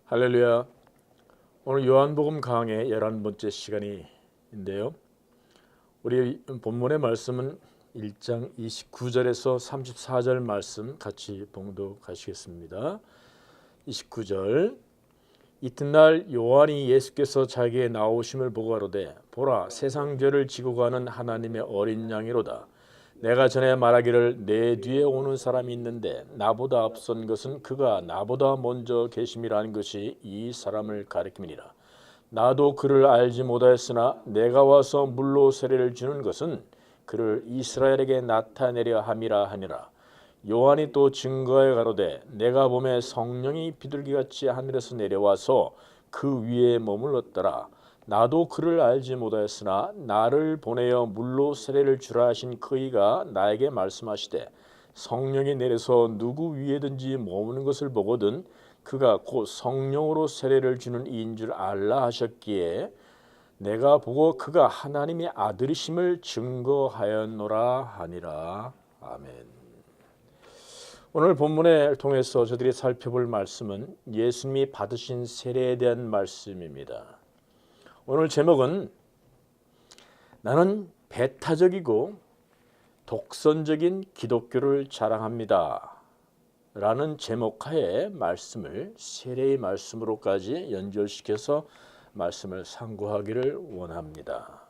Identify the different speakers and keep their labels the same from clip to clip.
Speaker 1: 할렐루야. 오늘 요한복음 강의 11번째 시간인데요. 우리 본문의 말씀은 1장 29절에서 34절 말씀 같이 봉독하시겠습니다. 29절. 이튿날 요한이 예수께서 자기의 나오심을 보고 가로되 보라, 세상 죄를 지고 가는 하나님의 어린 양이로다. 내가 전에 말하기를 내 뒤에 오는 사람이 있는데 나보다 앞선 것은 그가 나보다 먼저 계심이라는 것이 이 사람을 가리킴이니라. 나도 그를 알지 못하였으나 내가 와서 물로 세례를 주는 것은 그를 이스라엘에게 나타내려 함이라 하니라. 요한이 또 증거하여 가로되 내가 보매 성령이 비둘기같이 하늘에서 내려와서 그 위에 머물렀더라. 나도 그를 알지 못하였으나 나를 보내어 물로 세례를 주라 하신 그이가 나에게 말씀하시되 성령이 내려서 누구 위에든지 머무는 것을 보거든 그가 곧 성령으로 세례를 주는 이인 줄 알라 하셨기에 내가 보고 그가 하나님의 아들이심을 증거하였노라 하니라. 아멘. 오늘 본문을 통해서 저들이 살펴볼 말씀은 예수님이 받으신 세례에 대한 말씀입니다. 오늘 제목은 나는 배타적이고 독선적인 기독교를 자랑합니다 라는 제목하에 말씀을 세례의 말씀으로까지 연결시켜서 말씀을 상고하기를 원합니다.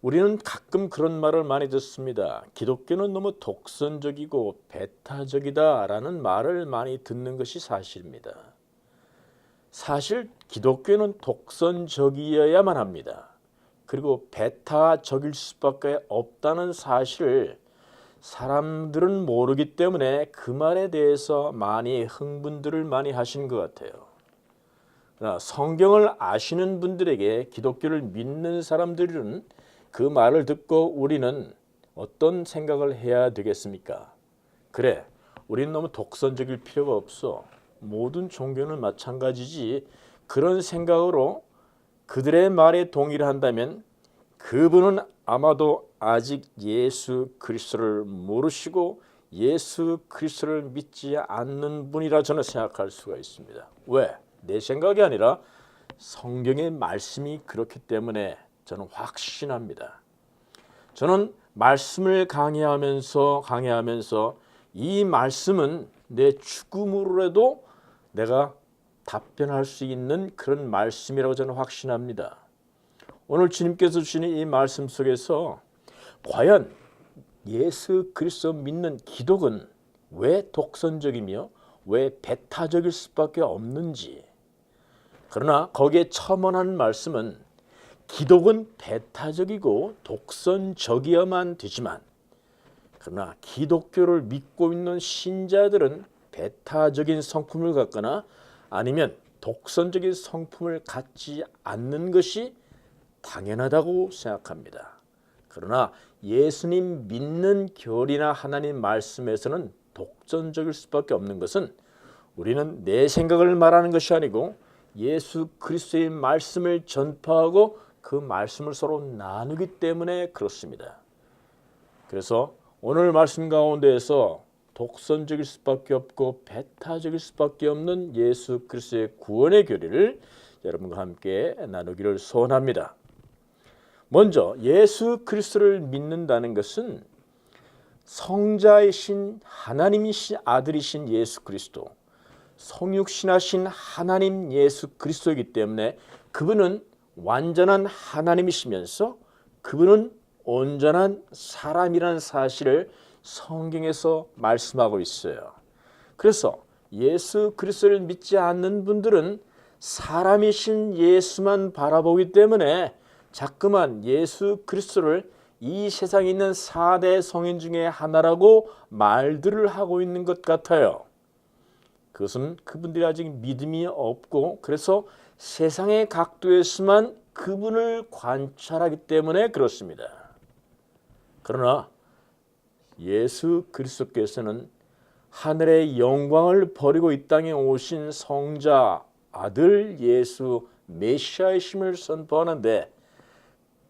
Speaker 1: 우리는 가끔 그런 말을 많이 듣습니다. 기독교는 너무 독선적이고 배타적이다 라는 말을 많이 듣는 것이 사실입니다. 사실 기독교는 독선적이어야만 합니다. 그리고 배타적일 수밖에 없다는 사실을 사람들은 모르기 때문에 그 말에 대해서 많이 흥분들을 많이 하신 것 같아요. 그러나 성경을 아시는 분들에게 기독교를 믿는 사람들은 그 말을 듣고 우리는 어떤 생각을 해야 되겠습니까? 그래, 우리는 너무 독선적일 필요가 없어. 모든 종교는 마찬가지지. 그런 생각으로 그들의 말에 동의를 한다면 그분은 아마도 아직 예수 그리스도를 모르시고 예수 그리스도를 믿지 않는 분이라 저는 생각할 수가 있습니다. 왜? 내 생각이 아니라 성경의 말씀이 그렇기 때문에 저는 확신합니다. 저는 말씀을 강해하면서 이 말씀은 내 죽음으로라도 내가 답변할 수 있는 그런 말씀이라고 저는 확신합니다. 오늘 주님께서 주시는 이 말씀 속에서 과연 예수 그리스도 믿는 기독은 왜 독선적이며 왜 배타적일 수밖에 없는지, 그러나 거기에 첨언한 말씀은 기독은 배타적이고 독선적이어야만 되지만 그러나 기독교를 믿고 있는 신자들은 배타적인 성품을 갖거나 아니면 독선적인 성품을 갖지 않는 것이 당연하다고 생각합니다. 그러나 예수님 믿는 교리나 하나님 말씀에서는 독선적일 수밖에 없는 것은 우리는 내 생각을 말하는 것이 아니고 예수 그리스도의 말씀을 전파하고 그 말씀을 서로 나누기 때문에 그렇습니다. 그래서 오늘 말씀 가운데에서 독선적일 수밖에 없고 배타적일 수밖에 없는 예수 그리스도의 구원의 교리를 여러분과 함께 나누기를 소원합니다. 먼저 예수 그리스도를 믿는다는 것은 성자이신 하나님이신 아들이신 예수 그리스도, 성육신하신 하나님 예수 그리스도이기 때문에 그분은 완전한 하나님이시면서 그분은 온전한 사람이라는 사실을 성경에서 말씀하고 있어요. 그래서 예수 그리스도를 믿지 않는 분들은 사람이신 예수만 바라보기 때문에 자꾸만 예수 그리스도를 이 세상에 있는 4대 성인 중에 하나라고 말들을 하고 있는 것 같아요. 그것은 그분들이 아직 믿음이 없고 그래서 세상의 각도에서만 그분을 관찰하기 때문에 그렇습니다. 그러나 예수 그리스도께서는 하늘의 영광을 버리고 이 땅에 오신 성자 아들 예수 메시아이심을 선포하는데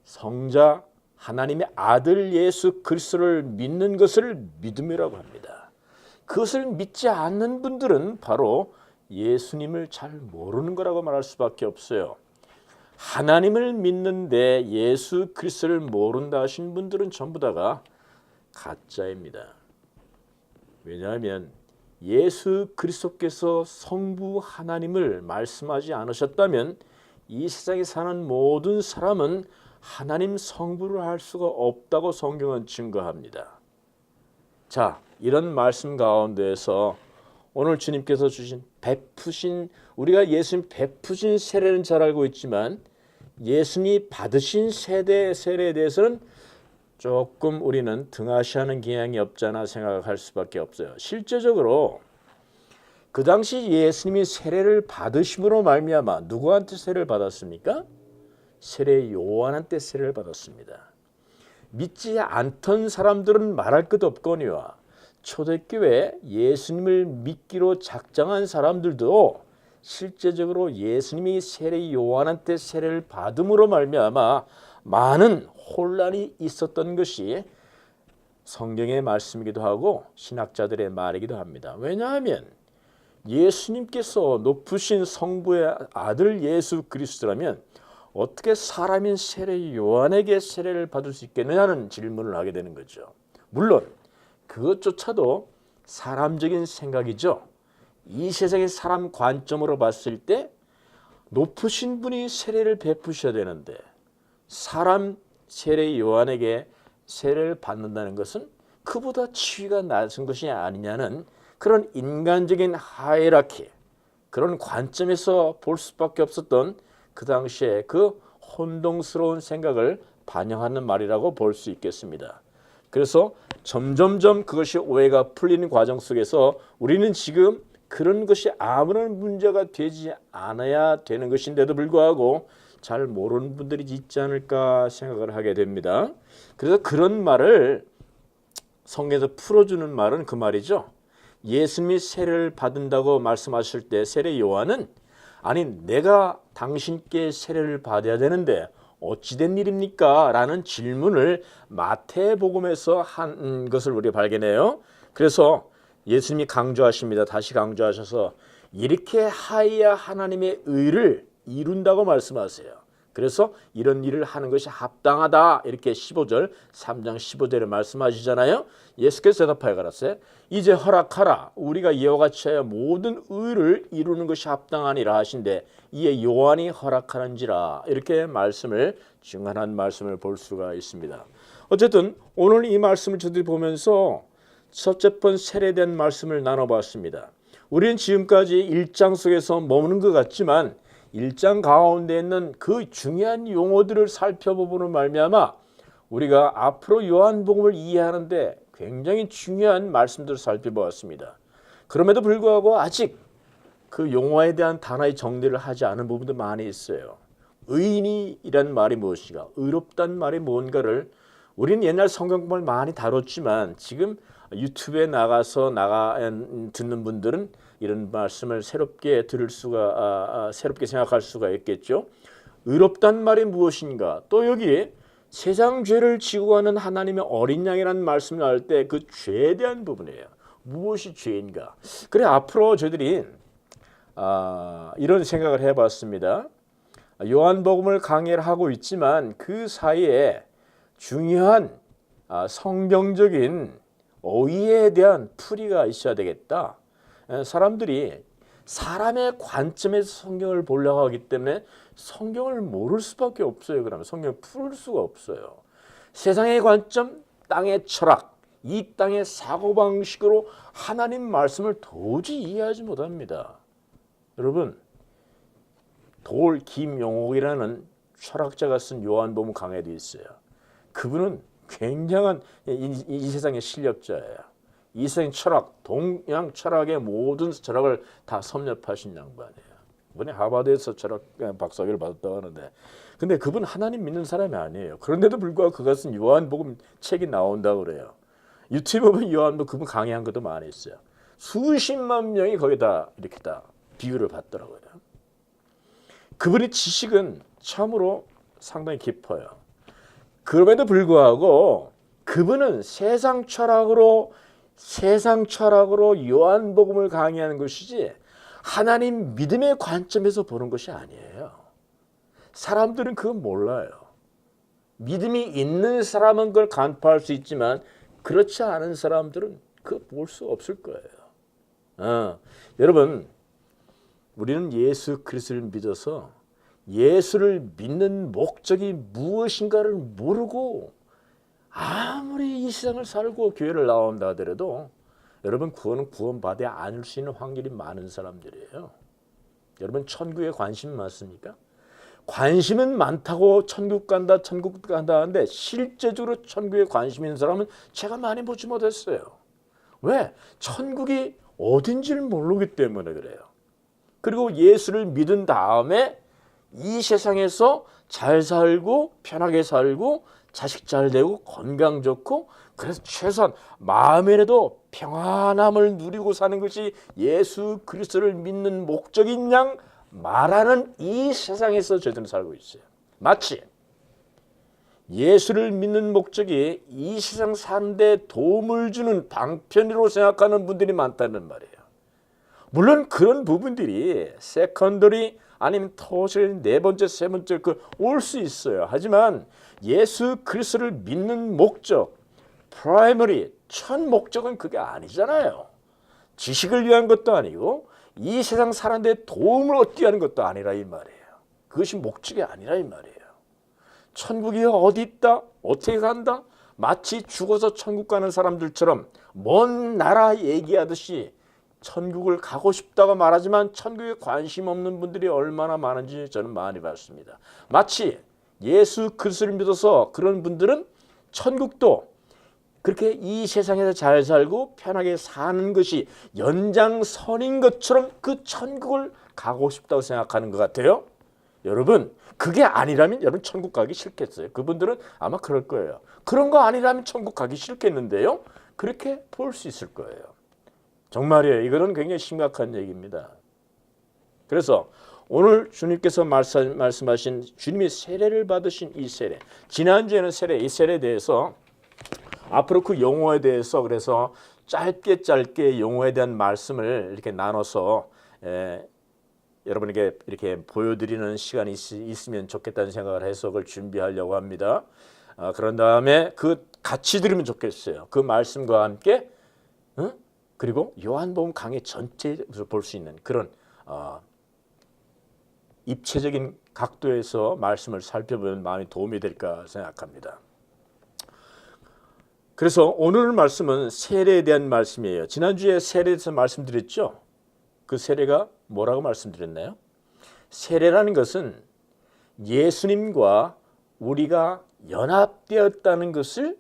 Speaker 1: 성자 하나님의 아들 예수 그리스도를 믿는 것을 믿음이라고 합니다. 그것을 믿지 않는 분들은 바로 예수님을 잘 모르는 거라고 말할 수밖에 없어요. 하나님을 믿는데 예수 그리스도를 모른다 하신 분들은 전부 다가 가짜입니다. 왜냐하면 예수 그리스도께서 성부 하나님을 말씀하지 않으셨다면 이 세상에 사는 모든 사람은 하나님 성부를 알 수가 없다고 성경은 증거합니다. 자, 이런 말씀 가운데에서 오늘 주님께서 주신 베푸신, 우리가 예수님 베푸신 세례는 잘 알고 있지만 예수님이 받으신 세례에 대해서는 조금 우리는 등하시하는 경향이 없잖아 생각할 수밖에 없어요. 실제적으로 그 당시 예수님이 세례를 받으심으로 말미암아 누구한테 세례를 받았습니까? 세례 요한한테 세례를 받았습니다. 믿지 않던 사람들은 말할 것 없거니와 초대교회 예수님을 믿기로 작정한 사람들도 실제적으로 예수님이 세례 요한한테 세례를 받음으로 말미암아 많은 혼란이 있었던 것이 성경의 말씀이기도 하고 신학자들의 말이기도 합니다. 왜냐하면 예수님께서 높으신 성부의 아들 예수 그리스도라면 어떻게 사람인 세례 요한에게 세례를 받을 수 있겠느냐는 질문을 하게 되는 거죠. 물론 그것조차도 사람적인 생각이죠. 이 세상의 사람 관점으로 봤을 때 높으신 분이 세례를 베푸셔야 되는데 사람 세례 요한에게 세례를 받는다는 것은 그보다 지위가 낮은 것이 아니냐는 그런 인간적인 하이라키, 그런 관점에서 볼 수밖에 없었던 그 당시에 그 혼동스러운 생각을 반영하는 말이라고 볼 수 있겠습니다. 그래서 점점점 그것이 오해가 풀리는 과정 속에서 우리는 지금 그런 것이 아무런 문제가 되지 않아야 되는 것인데도 불구하고 잘 모르는 분들이 있지 않을까 생각을 하게 됩니다. 그래서 그런 말을 성경에서 풀어주는 말은 그 말이죠. 예수님이 세례를 받는다고 말씀하실 때 세례 요한은 아니 내가 당신께 세례를 받아야 되는데 어찌된 일입니까? 라는 질문을 마태복음에서 한 것을 우리가 발견해요. 그래서 예수님이 강조하십니다. 다시 강조하셔서 이렇게 하여야 하나님의 의를 이룬다고 말씀하세요. 그래서 이런 일을 하는 것이 합당하다 이렇게 15절 3장 15절에 말씀하시잖아요. 예수께서 대답하여 가라사대 이제 허락하라 우리가 이와 같이 하여 모든 의를 이루는 것이 합당하니라 하신데 이에 요한이 허락하는지라 이렇게 말씀을 증언한 말씀을 볼 수가 있습니다. 어쨌든 오늘 이 말씀을 저들이 보면서 첫째 번 세례에 대한 말씀을 나눠봤습니다. 우리는 지금까지 1장 속에서 머무는 것 같지만 1장 가운데 있는 그 중요한 용어들을 살펴보는 말미암아 우리가 앞으로 요한복음을 이해하는데 굉장히 중요한 말씀들을 살펴보았습니다. 그럼에도 불구하고 아직 그 용어에 대한 단어의 정리를 하지 않은 부분도 많이 있어요. 의인이란 말이 무엇인가, 의롭다는 말이 뭔가를 우리는 옛날 성경 공부를 많이 다뤘지만 지금 유튜브에 나가서 듣는 분들은 이런 말씀을 새롭게 들을 수가 새롭게 생각할 수가 있겠죠. 의롭단 말이 무엇인가? 또 여기 세상 죄를 지고 가는 하나님의 어린 양이라는 말씀을 할 때 그 죄에 대한 부분이에요. 무엇이 죄인가? 그래 앞으로 저희들이 이런 생각을 해봤습니다. 요한복음을 강의를 하고 있지만 그 사이에 중요한 성경적인 어휘에 대한 풀이가 있어야 되겠다. 사람들이 사람의 관점에서 성경을 보려고 하기 때문에 성경을 모를 수밖에 없어요. 그러면 성경을 풀을 수가 없어요. 세상의 관점, 땅의 철학, 이 땅의 사고방식으로 하나님 말씀을 도저히 이해하지 못합니다. 여러분, 돌 김용옥이라는 철학자가 쓴 요한복음 강해도 있어요. 그분은 굉장한 이 세상의 실력자예요. 이 세상 철학, 동양 철학의 모든 철학을 다 섭렵하신 양반이에요. 이번에 하버드에서 철학 박사학위를 받았다고 하는데, 근데 그분 하나님 믿는 사람이 아니에요. 그런데도 불구하고 그가 쓴 요한복음 책이 나온다고 그래요. 유튜브에 보면 요한복음 그분 강의한 것도 많이 있어요. 수십만 명이 거기다 이렇게 다 비유를 받더라고요. 그분의 지식은 참으로 상당히 깊어요. 그럼에도 불구하고 그분은 세상 철학으로 요한복음을 강의하는 것이지 하나님 믿음의 관점에서 보는 것이 아니에요. 사람들은 그건 몰라요. 믿음이 있는 사람은 그걸 간파할 수 있지만 그렇지 않은 사람들은 그거 볼 수 없을 거예요. 여러분, 우리는 예수 그리스도를 믿어서 예수를 믿는 목적이 무엇인가를 모르고 아무리 이 세상을 살고 교회를 나온다 하더라도 여러분 그거는 구원받아 않을 수 있는 확률이 많은 사람들이에요. 여러분 천국에 관심 많습니까? 관심은 많다고 천국 간다 하는데 실제적으로 천국에 관심 있는 사람은 제가 많이 보지 못했어요. 왜? 천국이 어딘지를 모르기 때문에 그래요. 그리고 예수를 믿은 다음에 이 세상에서 잘 살고 편하게 살고 자식 잘 되고 건강 좋고 그래서 최소한 마음에라도 평안함을 누리고 사는 것이 예수 그리스도를 믿는 목적인 양 말하는 이 세상에서 저희들은 살고 있어요. 마치 예수를 믿는 목적이 이 세상 사는데 도움을 주는 방편으로 생각하는 분들이 많다는 말이에요. 물론 그런 부분들이 세컨더리 아니면 터질 네 번째, 세 번째 올 수 있어요. 하지만 예수 그리스도를 믿는 목적, 프라이머리, 첫 목적은 그게 아니잖아요. 지식을 위한 것도 아니고 이 세상 사는데 도움을 얻기 위한 것도 아니라 이 말이에요. 그것이 목적이 아니라 이 말이에요. 천국이 어디 있다? 어떻게 간다? 마치 죽어서 천국 가는 사람들처럼 먼 나라 얘기하듯이 천국을 가고 싶다고 말하지만 천국에 관심 없는 분들이 얼마나 많은지 저는 많이 봤습니다. 마치 예수 그리스도를 믿어서 그런 분들은 천국도 그렇게 이 세상에서 잘 살고 편하게 사는 것이 연장선인 것처럼 그 천국을 가고 싶다고 생각하는 것 같아요. 여러분 그게 아니라면 여러분 천국 가기 싫겠어요? 그분들은 아마 그럴 거예요. 그런 거 아니라면 천국 가기 싫겠는데요. 그렇게 볼 수 있을 거예요. 정말이에요. 이거는 굉장히 심각한 얘기입니다. 그래서 오늘 주님께서 말씀하신 주님이 세례를 받으신 이 세례, 지난주에는 이 세례에 대해서 앞으로 그 용어에 대해서 그래서 짧게 용어에 대한 말씀을 이렇게 나눠서 여러분에게 이렇게 보여드리는 시간이 있으면 좋겠다는 생각을 해서 그걸 준비하려고 합니다. 그런 다음에 그 같이 들으면 좋겠어요. 그 말씀과 함께 그리고 요한복음 강의 전체에서 볼 수 있는 그런 입체적인 각도에서 말씀을 살펴보면 마음이 도움이 될까 생각합니다. 그래서 오늘 말씀은 세례에 대한 말씀이에요. 지난주에 세례에 대해서 말씀드렸죠. 그 세례가 뭐라고 말씀드렸나요? 세례라는 것은 예수님과 우리가 연합되었다는 것을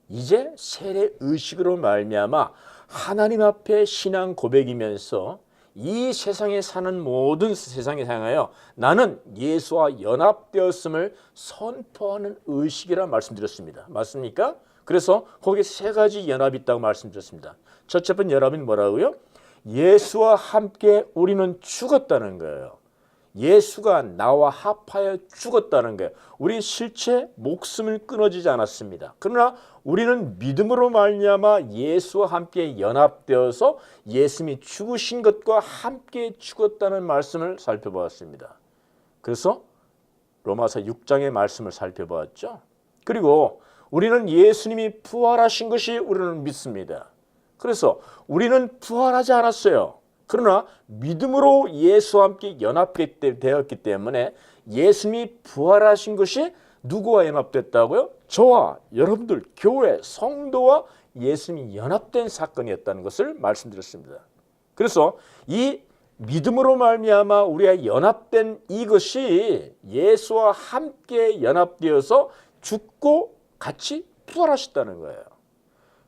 Speaker 1: 이제 세례 의식으로 말미암아 하나님 앞에 신앙 고백이면서 이 세상에 사는 모든 세상에 향하여 나는 예수와 연합되었음을 선포하는 의식이라 말씀드렸습니다. 맞습니까? 그래서 거기에 세 가지 연합이 있다고 말씀드렸습니다. 첫째 번째 연합은 뭐라고요? 예수와 함께 우리는 죽었다는 거예요. 예수가 나와 합하여 죽었다는 거예요. 우리 실체 목숨을 끊어지지 않았습니다. 그러나 우리는 믿음으로 말미암아 예수와 함께 연합되어서 예수님이 죽으신 것과 함께 죽었다는 말씀을 살펴보았습니다. 그래서 로마서 6장의 말씀을 살펴보았죠. 그리고 우리는 예수님이 부활하신 것이 우리는 믿습니다. 그래서 우리는 부활하지 않았어요. 그러나 믿음으로 예수와 함께 연합되었기 때문에 예수님이 부활하신 것이 누구와 연합됐다고요? 저와 여러분들 교회 성도와 예수님이 연합된 사건이었다는 것을 말씀드렸습니다. 그래서 이 믿음으로 말미암아 우리가 연합된 이것이 예수와 함께 연합되어서 죽고 같이 부활하셨다는 거예요.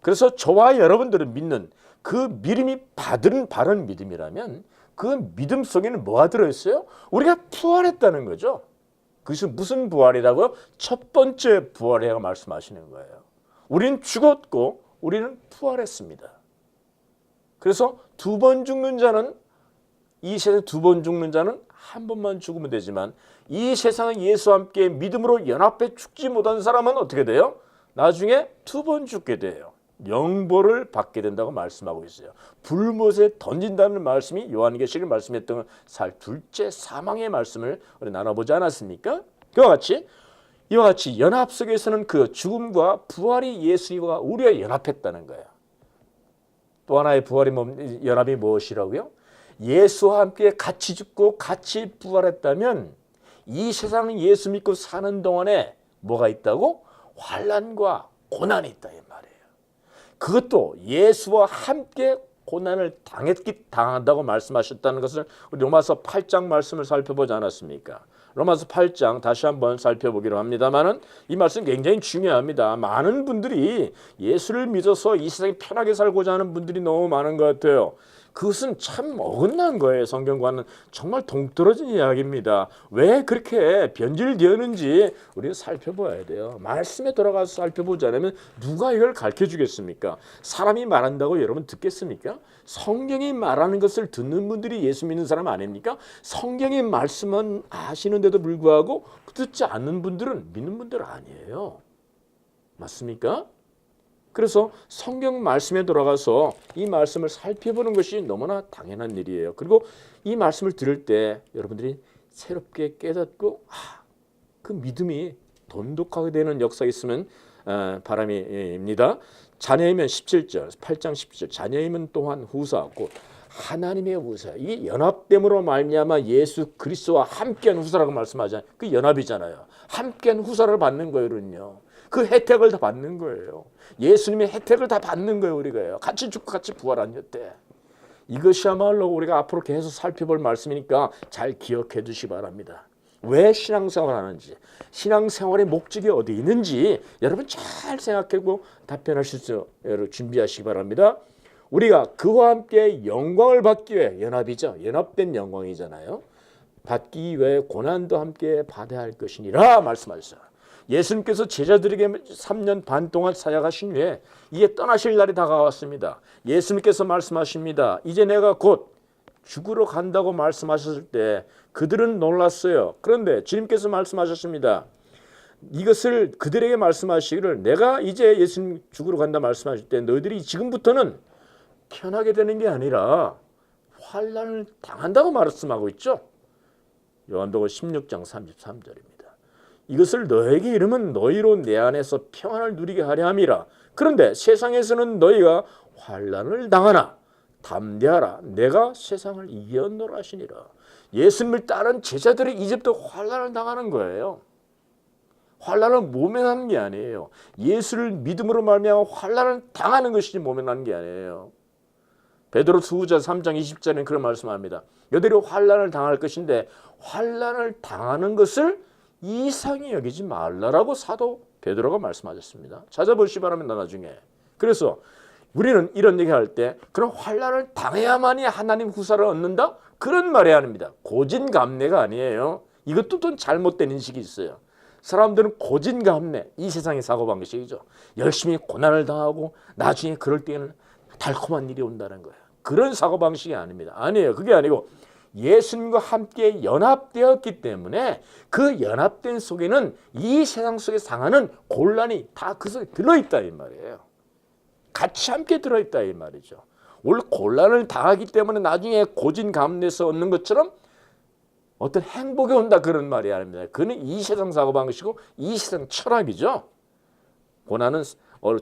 Speaker 1: 그래서 저와 여러분들은 믿는 그 믿음이 바른 믿음이라면 그 믿음 속에는 뭐가 들어있어요? 우리가 부활했다는 거죠. 그것이 무슨 부활이라고요? 첫 번째 부활이라고 말씀하시는 거예요. 우리는 죽었고 우리는 부활했습니다. 그래서 두 번 죽는 자는 이 세상에 두 번 죽는 자는 한 번만 죽으면 되지만 이 세상은 예수와 함께 믿음으로 연합해 죽지 못한 사람은 어떻게 돼요? 나중에 두 번 죽게 돼요. 영보를 받게 된다고 말씀하고 있어요. 불못에 던진다는 말씀이 요한계시록 말씀했던 둘째 사망의 말씀을 우리 나눠보지 않았습니까? 이와 같이 연합 속에서는 그 죽음과 부활이 예수와 우리와 연합했다는 거예요. 또 하나의 연합이 무엇이라고요? 예수와 함께 같이 죽고 같이 부활했다면 이 세상 예수 믿고 사는 동안에 뭐가 있다고? 환난과 고난이 있다 이 말이에요. 그것도 예수와 함께 고난을 당한다고 말씀하셨다는 것을 우리 로마서 8장 말씀을 살펴보지 않았습니까? 로마서 8장 다시 한번 살펴보기로 합니다만은 이 말씀 굉장히 중요합니다. 많은 분들이 예수를 믿어서 이 세상에 편하게 살고자 하는 분들이 너무 많은 것 같아요. 그것은 참 어긋난 거예요. 성경과는 정말 동떨어진 이야기입니다. 왜 그렇게 변질되었는지 우리는 살펴봐야 돼요. 말씀에 돌아가서 살펴보지 않으면 누가 이걸 가르쳐 주겠습니까? 사람이 말한다고 여러분 듣겠습니까? 성경이 말하는 것을 듣는 분들이 예수 믿는 사람 아닙니까? 성경의 말씀은 아시는데도 불구하고 듣지 않는 분들은 믿는 분들 아니에요. 맞습니까? 그래서 성경 말씀에 돌아가서 이 말씀을 살펴보는 것이 너무나 당연한 일이에요. 그리고 이 말씀을 들을 때 여러분들이 새롭게 깨닫고 그 믿음이 돈독하게 되는 역사가 있으면 바람입니다. 자녀이면 17절, 8장 17절 자녀이면 또한 후사, 곧 하나님의 후사. 이게 연합됨으로 말미암아 예수 그리스도와 함께한 후사라고 말씀하잖아요. 그 연합이잖아요. 함께한 후사를 받는 거예요. 그런요. 그 혜택을 다 받는 거예요. 예수님의 혜택을 다 받는 거예요. 우리가요. 같이 죽고 같이 부활한 때. 이것이야말로 우리가 앞으로 계속 살펴볼 말씀이니까 잘 기억해 두시기 바랍니다. 왜 신앙생활을 하는지, 신앙생활의 목적이 어디 있는지 여러분 잘 생각하고 답변하실 수 준비하시기 바랍니다. 우리가 그와 함께 영광을 받기 위해 연합이죠. 연합된 영광이잖아요. 받기 위해 고난도 함께 받아야 할 것이니라 말씀하셨어요. 예수님께서 제자들에게 3년 반 동안 사역하신 후에 이제 떠나실 날이 다가왔습니다. 예수님께서 말씀하십니다. 이제 내가 곧 죽으러 간다고 말씀하셨을 때 그들은 놀랐어요. 그런데 주님께서 말씀하셨습니다. 이것을 그들에게 말씀하시기를 내가 이제 예수님 죽으러 간다 말씀하실 때 너희들이 지금부터는 편하게 되는 게 아니라 환난을 당한다고 말씀하고 있죠. 요한복음 16장 33절입니다. 이것을 너에게 이르면 너희로 내 안에서 평안을 누리게 하려 함이라. 그런데 세상에서는 너희가 환난을 당하나 담대하라. 내가 세상을 이겼노라 하시니라. 예수님을 따른 제자들이 이제부터 환난을 당하는 거예요. 환난을 모면하는 게 아니에요. 예수를 믿음으로 말미암아 환난을 당하는 것이지 모면하는 게 아니에요. 베드로서 후서 3장 20절에는 그런 말씀합니다. 너희들이 환난을 당할 것인데 환난을 당하는 것을 이상히 여기지 말라라고 사도 베드로가 말씀하셨습니다. 찾아보시기 바랍니다. 나중에. 그래서 우리는 이런 얘기할 때 그런 환난을 당해야만이 하나님 후사를 얻는다? 그런 말이 아닙니다. 고진감래가 아니에요. 이것도 또 잘못된 인식이 있어요. 사람들은 고진감래, 이 세상의 사고방식이죠. 열심히 고난을 당하고 나중에 그럴 때에는 달콤한 일이 온다는 거예요. 그런 사고방식이 아닙니다. 아니에요. 그게 아니고 예수님과 함께 연합되었기 때문에 그 연합된 속에는 이 세상 속에 상하는 곤란이 다 그 속에 들어있다 이 말이에요. 같이 함께 들어있다 이 말이죠. 원래 곤란을 당하기 때문에 나중에 고진감래에서 얻는 것처럼 어떤 행복이 온다 그런 말이 아닙니다. 그는 이 세상 사고방식이고 이 세상 철학이죠. 고난은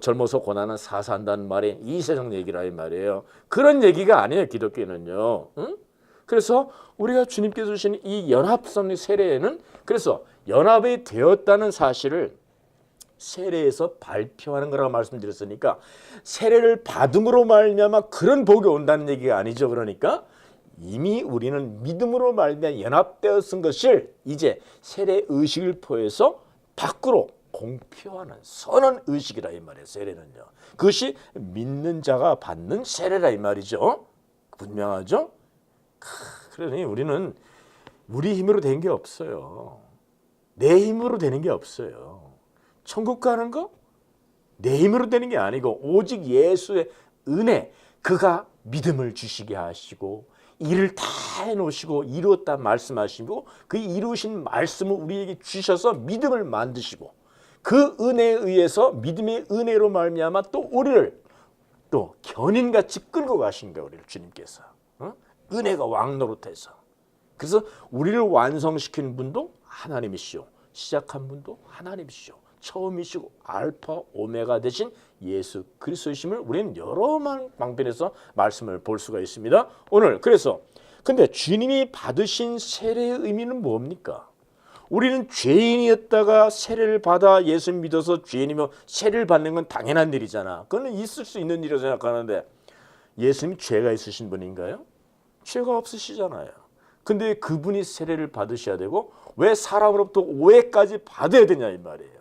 Speaker 1: 젊어서 고난은 사사한다는 말이 이 세상 얘기라 이 말이에요. 그런 얘기가 아니에요. 기독교는요. 응? 그래서 우리가 주님께서 주신 이 연합성의 세례에는 그래서 연합이 되었다는 사실을 세례에서 발표하는 거라고 말씀드렸으니까 세례를 받음으로 말미암아 그런 복이 온다는 얘기가 아니죠. 그러니까 이미 우리는 믿음으로 말미암아 연합되었은 것을 이제 세례 의식을 포해서 밖으로 공표하는 선언 의식이라 이 말이에요. 세례는요. 그것이 믿는 자가 받는 세례라 이 말이죠. 분명하죠? 그러니 우리는 우리 힘으로 된 게 없어요. 내 힘으로 되는 게 없어요. 천국 가는 거 내 힘으로 되는 게 아니고 오직 예수의 은혜, 그가 믿음을 주시게 하시고 일을 다 해놓으시고 이루었다 말씀하시고 그 이루신 말씀을 우리에게 주셔서 믿음을 만드시고 그 은혜에 의해서 믿음의 은혜로 말미암아 또 우리를 또 견인같이 끌고 가신 거예요. 우리를 주님께서. 은혜가 왕노릇해서. 그래서 우리를 완성시키는 분도 하나님이시오. 시작한 분도 하나님이시오. 처음이시고 알파 오메가 되신 예수 그리스도이심을 우리는 여러 방편에서 말씀을 볼 수가 있습니다. 오늘 그래서 근데 주님이 받으신 세례의 의미는 뭡니까? 우리는 죄인이었다가 세례를 받아 예수 믿어서 죄인이며 세례를 받는 건 당연한 일이잖아. 그거는 있을 수 있는 일이라고 생각하는데 예수님이 죄가 있으신 분인가요? 죄가 없으시잖아요. 근데 그분이 세례를 받으셔야 되고 왜 사람으로부터 오해까지 받아야 되냐 이 말이에요.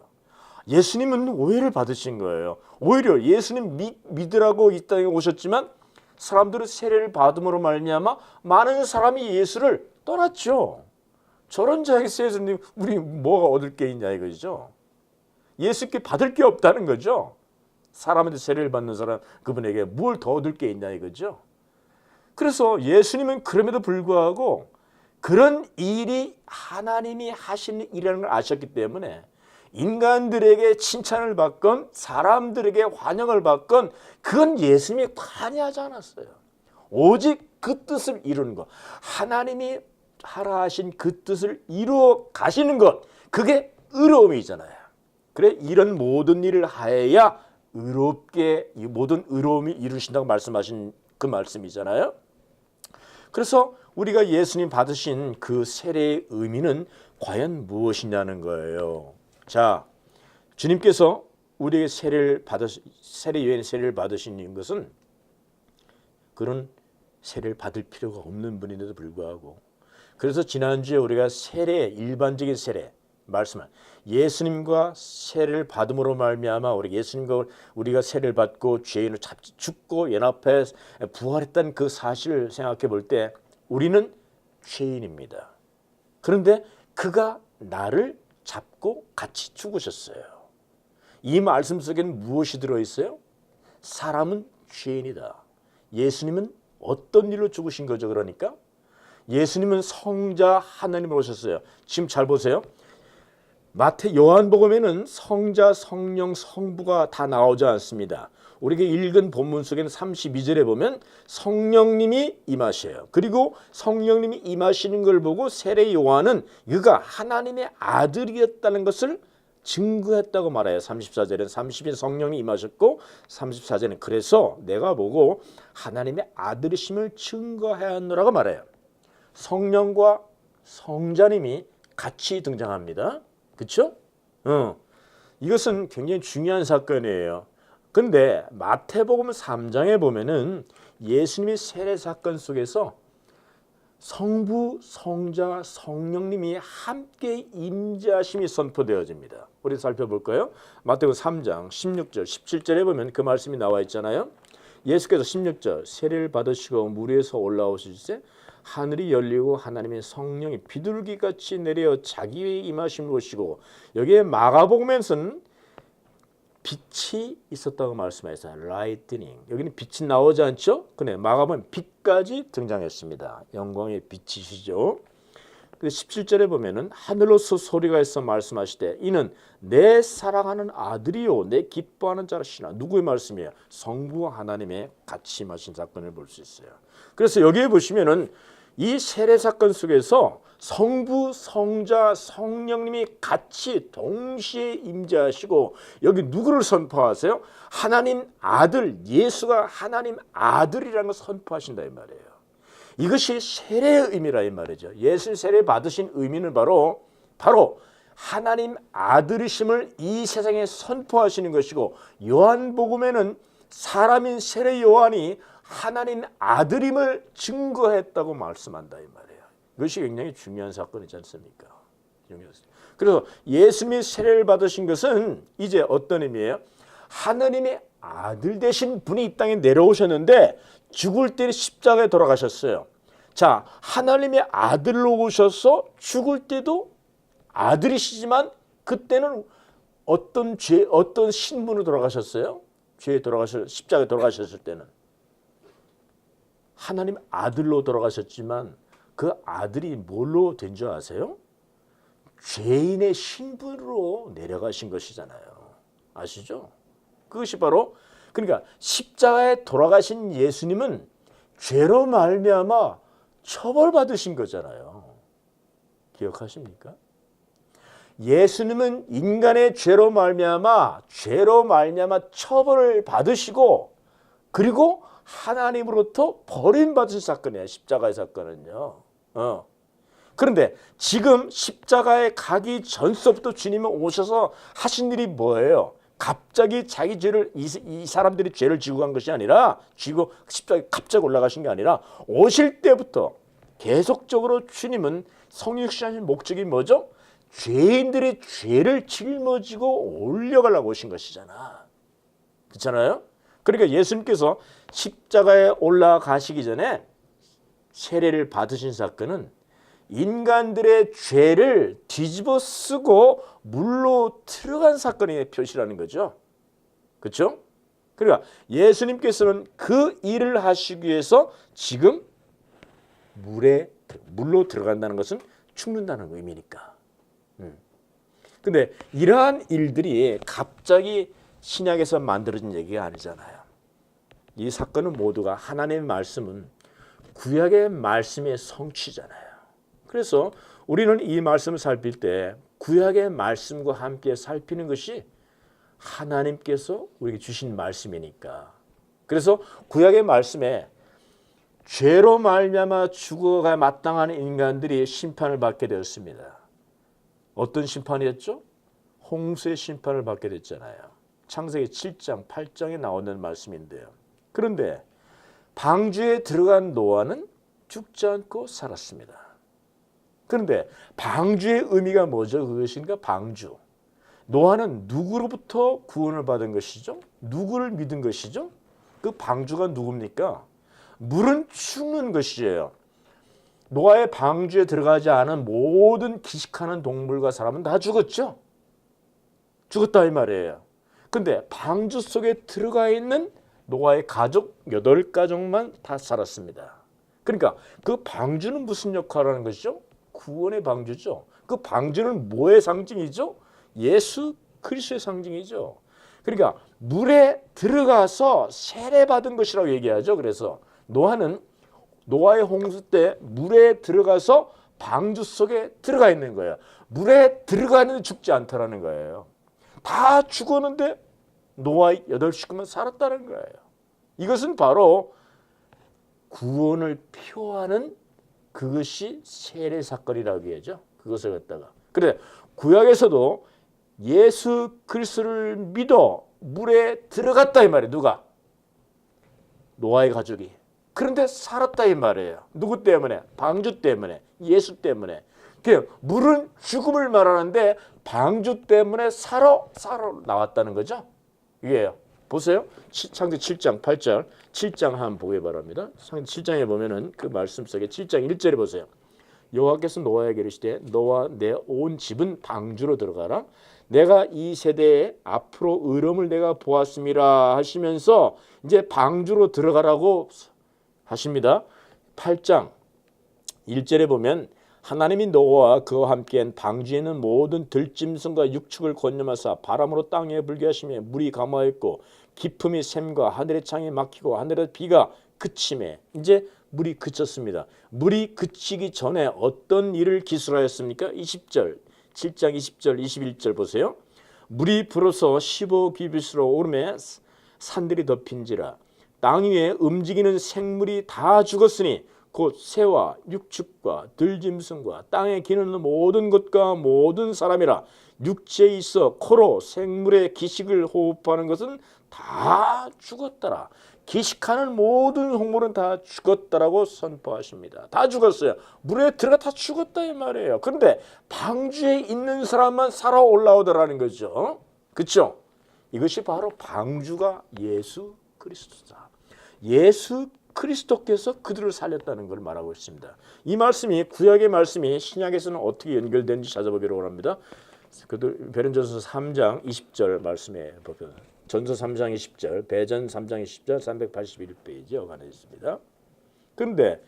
Speaker 1: 예수님은 오해를 받으신 거예요. 오히려 예수님 믿으라고 이 땅에 오셨지만 사람들은 세례를 받음으로 말미암아 많은 사람이 예수를 떠났죠. 저런 자에게서 예수님 우리 뭐가 얻을 게 있냐 이거죠. 예수께 받을 게 없다는 거죠. 사람한테 세례를 받는 사람 그분에게 뭘 더 얻을 게 있냐 이거죠. 그래서 예수님은 그럼에도 불구하고 그런 일이 하나님이 하시는 일이라는 걸 아셨기 때문에 인간들에게 칭찬을 받건 사람들에게 환영을 받건 그건 예수님이 관여하지 않았어요. 오직 그 뜻을 이루는 것, 하나님이 하라 하신 그 뜻을 이루어 가시는 것, 그게 의로움이잖아요. 그래 이런 모든 일을 하여야 의롭게 이 모든 의로움이 이루신다고 말씀하신 그 말씀이잖아요. 그래서 우리가 예수님 받으신 그 세례의 의미는 과연 무엇이냐는 거예요. 자, 주님께서 우리에게 세례 여인 세례를 받으신 것은 그런 세례를 받을 필요가 없는 분인데도 불구하고 그래서 지난주에 우리가 세례 일반적인 세례 말씀을 예수님과 세례를 받음으로 말미암아 우리 예수님과 우리가 세례를 받고 죄인을 죽고 연합해 부활했다는 그 사실을 생각해 볼 때 우리는 죄인입니다. 그런데 그가 나를 잡고 같이 죽으셨어요. 이 말씀 속에는 무엇이 들어있어요? 사람은 죄인이다. 예수님은 어떤 일로 죽으신 거죠? 그러니까 예수님은 성자 하나님으로 오셨어요. 지금 잘 보세요. 요한복음에는 성자, 성령, 성부가 다 나오지 않습니다. 우리가 읽은 본문 속에는 32절에 보면 성령님이 임하셔요. 그리고 성령님이 임하시는 걸 보고 세례 요한은 그가 하나님의 아들이었다는 것을 증거했다고 말해요. 34절에는 30인 성령이 임하셨고 34절에는 그래서 내가 보고 하나님의 아들이심을 증거하였노라고 말해요. 성령과 성자님이 같이 등장합니다. 그렇죠? 이것은 굉장히 중요한 사건이에요. 그런데 마태복음 3장에 보면은 예수님의 세례 사건 속에서 성부, 성자, 성령님이 함께 임재하심이 선포되어집니다. 우리 살펴볼까요? 마태복음 3장 16절, 17절에 보면 그 말씀이 나와 있잖아요. 예수께서 16절 세례를 받으시고 물 위에서 올라오실 때 하늘이 열리고 하나님의 성령이 비둘기같이 내려 자기의 임하심을 보시고 여기에 마가복음에서는 빛이 있었다고 말씀하셨어요. 라이트닝. 여기는 빛이 나오지 않죠? 근데 마가복음은 빛까지 등장했습니다. 영광의 빛이시죠. 17절에 보면은 하늘로서 소리가 있어 말씀하시되 이는 내 사랑하는 아들이요 내 기뻐하는 자라시나. 누구의 말씀이에요? 성부 하나님의 같이 임하신 사건을 볼 수 있어요. 그래서 여기에 보시면은 이 세례 사건 속에서 성부, 성자, 성령님이 같이 동시에 임재하시고 여기 누구를 선포하세요? 하나님 아들, 예수가 하나님 아들이라는 걸 선포하신다 이 말이에요. 이것이 세례의 의미라 이 말이죠. 예수 세례 받으신 의미는 바로 하나님 아들이심을 이 세상에 선포하시는 것이고 요한복음에는 사람인 세례 요한이 하나님 아들임을 증거했다고 말씀한다 이 말이에요. 이것이 굉장히 중요한 사건이지 않습니까? 그래서 예수님이 세례를 받으신 것은 이제 어떤 의미예요? 하나님의 아들 되신 분이 이 땅에 내려오셨는데 죽을 때 십자가에 돌아가셨어요. 자, 하나님의 아들로 오셔서 죽을 때도 아들이시지만 그때는 어떤 신분으로 돌아가셨어요? 십자가에 돌아가셨을 때는 하나님 아들로 돌아가셨지만 그 아들이 뭘로 된 줄 아세요? 죄인의 신분으로 내려가신 것이잖아요. 아시죠? 그것이 바로 그러니까 십자가에 돌아가신 예수님은 죄로 말미암아 처벌받으신 거잖아요. 기억하십니까? 예수님은 인간의 죄로 말미암아 처벌을 받으시고 그리고 하나님으로부터 버림받은 사건이에요. 십자가의 사건은요. 그런데 지금 십자가에 가기 전서부터 주님은 오셔서 하신 일이 뭐예요? 갑자기 자기 죄를 이 사람들이 죄를 지고 간 것이 아니라 지고 십자가에 갑자기 올라가신 게 아니라 오실 때부터 계속적으로 주님은 성육신하신 목적이 뭐죠? 죄인들의 죄를 짊어지고 올려가려고 오신 것이잖아. 그렇잖아요? 그러니까 예수님께서 십자가에 올라가시기 전에 세례를 받으신 사건은 인간들의 죄를 뒤집어 쓰고 물로 들어간 사건의 표시라는 거죠. 그렇죠? 그러니까 예수님께서는 그 일을 하시기 위해서 지금 물로 들어간다는 것은 죽는다는 의미니까. 근데 이러한 일들이 갑자기 신약에서 만들어진 얘기가 아니잖아요. 이 사건은 모두가 하나님의 말씀은 구약의 말씀의 성취잖아요. 그래서 우리는 이 말씀을 살필 때 구약의 말씀과 함께 살피는 것이 하나님께서 우리에게 주신 말씀이니까. 그래서 구약의 말씀에 죄로 말미암아 죽어가 마땅한 인간들이 심판을 받게 되었습니다. 어떤 심판이었죠? 홍수의 심판을 받게 됐잖아요. 창세기 7장, 8장에 나오는 말씀인데요. 그런데 방주에 들어간 노아는 죽지 않고 살았습니다. 그런데 방주의 의미가 뭐죠? 그것인가? 방주. 노아는 누구로부터 구원을 받은 것이죠? 누구를 믿은 것이죠? 그 방주가 누굽니까? 물은 죽는 것이에요. 노아의 방주에 들어가지 않은 모든 기식하는 동물과 사람은 다 죽었죠. 죽었다 이 말이에요. 근데 방주 속에 들어가 있는 노아의 가족 8가족만 다 살았습니다. 그러니까 그 방주는 무슨 역할을 하는 것이죠? 구원의 방주죠. 그 방주는 뭐의 상징이죠? 예수 그리스도의 상징이죠. 그러니까 물에 들어가서 세례받은 것이라고 얘기하죠. 그래서 노아의 홍수 때 물에 들어가서 방주 속에 들어가 있는 거예요. 물에 들어가는데 죽지 않다라는 거예요. 다 죽었는데 노아의 8식구만 살았다는 거예요. 이것은 바로 구원을 표하는 그것이 세례 사건이라고 얘기하죠. 그것을 갖다가. 그래 구약에서도 예수 그리스도를 믿어 물에 들어갔다 이 말이에요. 누가? 노아의 가족이. 그런데 살았다 이 말이에요. 누구 때문에? 방주 때문에. 예수 때문에. 물은 죽음을 말하는데 방주 때문에 살아 나왔다는 거죠. 이게요. 보세요. 창세기 7장 8절 7장 한번 보기 바랍니다. 창세기 7장에 보면은 그 말씀 속에 7장 1절에 보세요. 여호와께서 노아에게 이르시되 너와 내 온 집은 방주로 들어가라. 내가 이 세대에 앞으로 의로움을 내가 보았음이라 하시면서 이제 방주로 들어가라고 하십니다. 8장 1절에 보면 하나님이 노아와 그와 함께한 방주에 있는 모든 들짐승과 육축을 건념하사 바람으로 땅에 불게 하시며 물이 감화했고 기품이 샘과 하늘의 창이 막히고 하늘의 비가 그치매 이제 물이 그쳤습니다. 물이 그치기 전에 어떤 일을 기술하였습니까? 20절 7장 20절 21절 보세요. 물이 불어서 15규빗으로 오르매 산들이 덮인지라 땅 위에 움직이는 생물이 다 죽었으니 곧 새와 육축과 들짐승과 땅에 기는 모든 것과 모든 사람이라 육체에 있어 코로 생물의 기식을 호흡하는 것은 다 죽었더라. 기식하는 모든 동물은 다 죽었다라고 선포하십니다. 다 죽었어요. 물에 들어가 다 죽었다 이 말이에요. 그런데 방주에 있는 사람만 살아 올라오더라는 거죠. 그렇죠? 이것이 바로 방주가 예수 그리스도다. 예수 그리스도께서 그들을 살렸다는 걸 말하고 있습니다. 이 말씀이 구약의 말씀이 신약에서는 어떻게 연결되는지 찾아보기로 합니다. 베른전서 3장 20절 말씀에 보면 전서 3장 20절, 배전 3장 20절 381페이지에 관해 있습니다. 그런데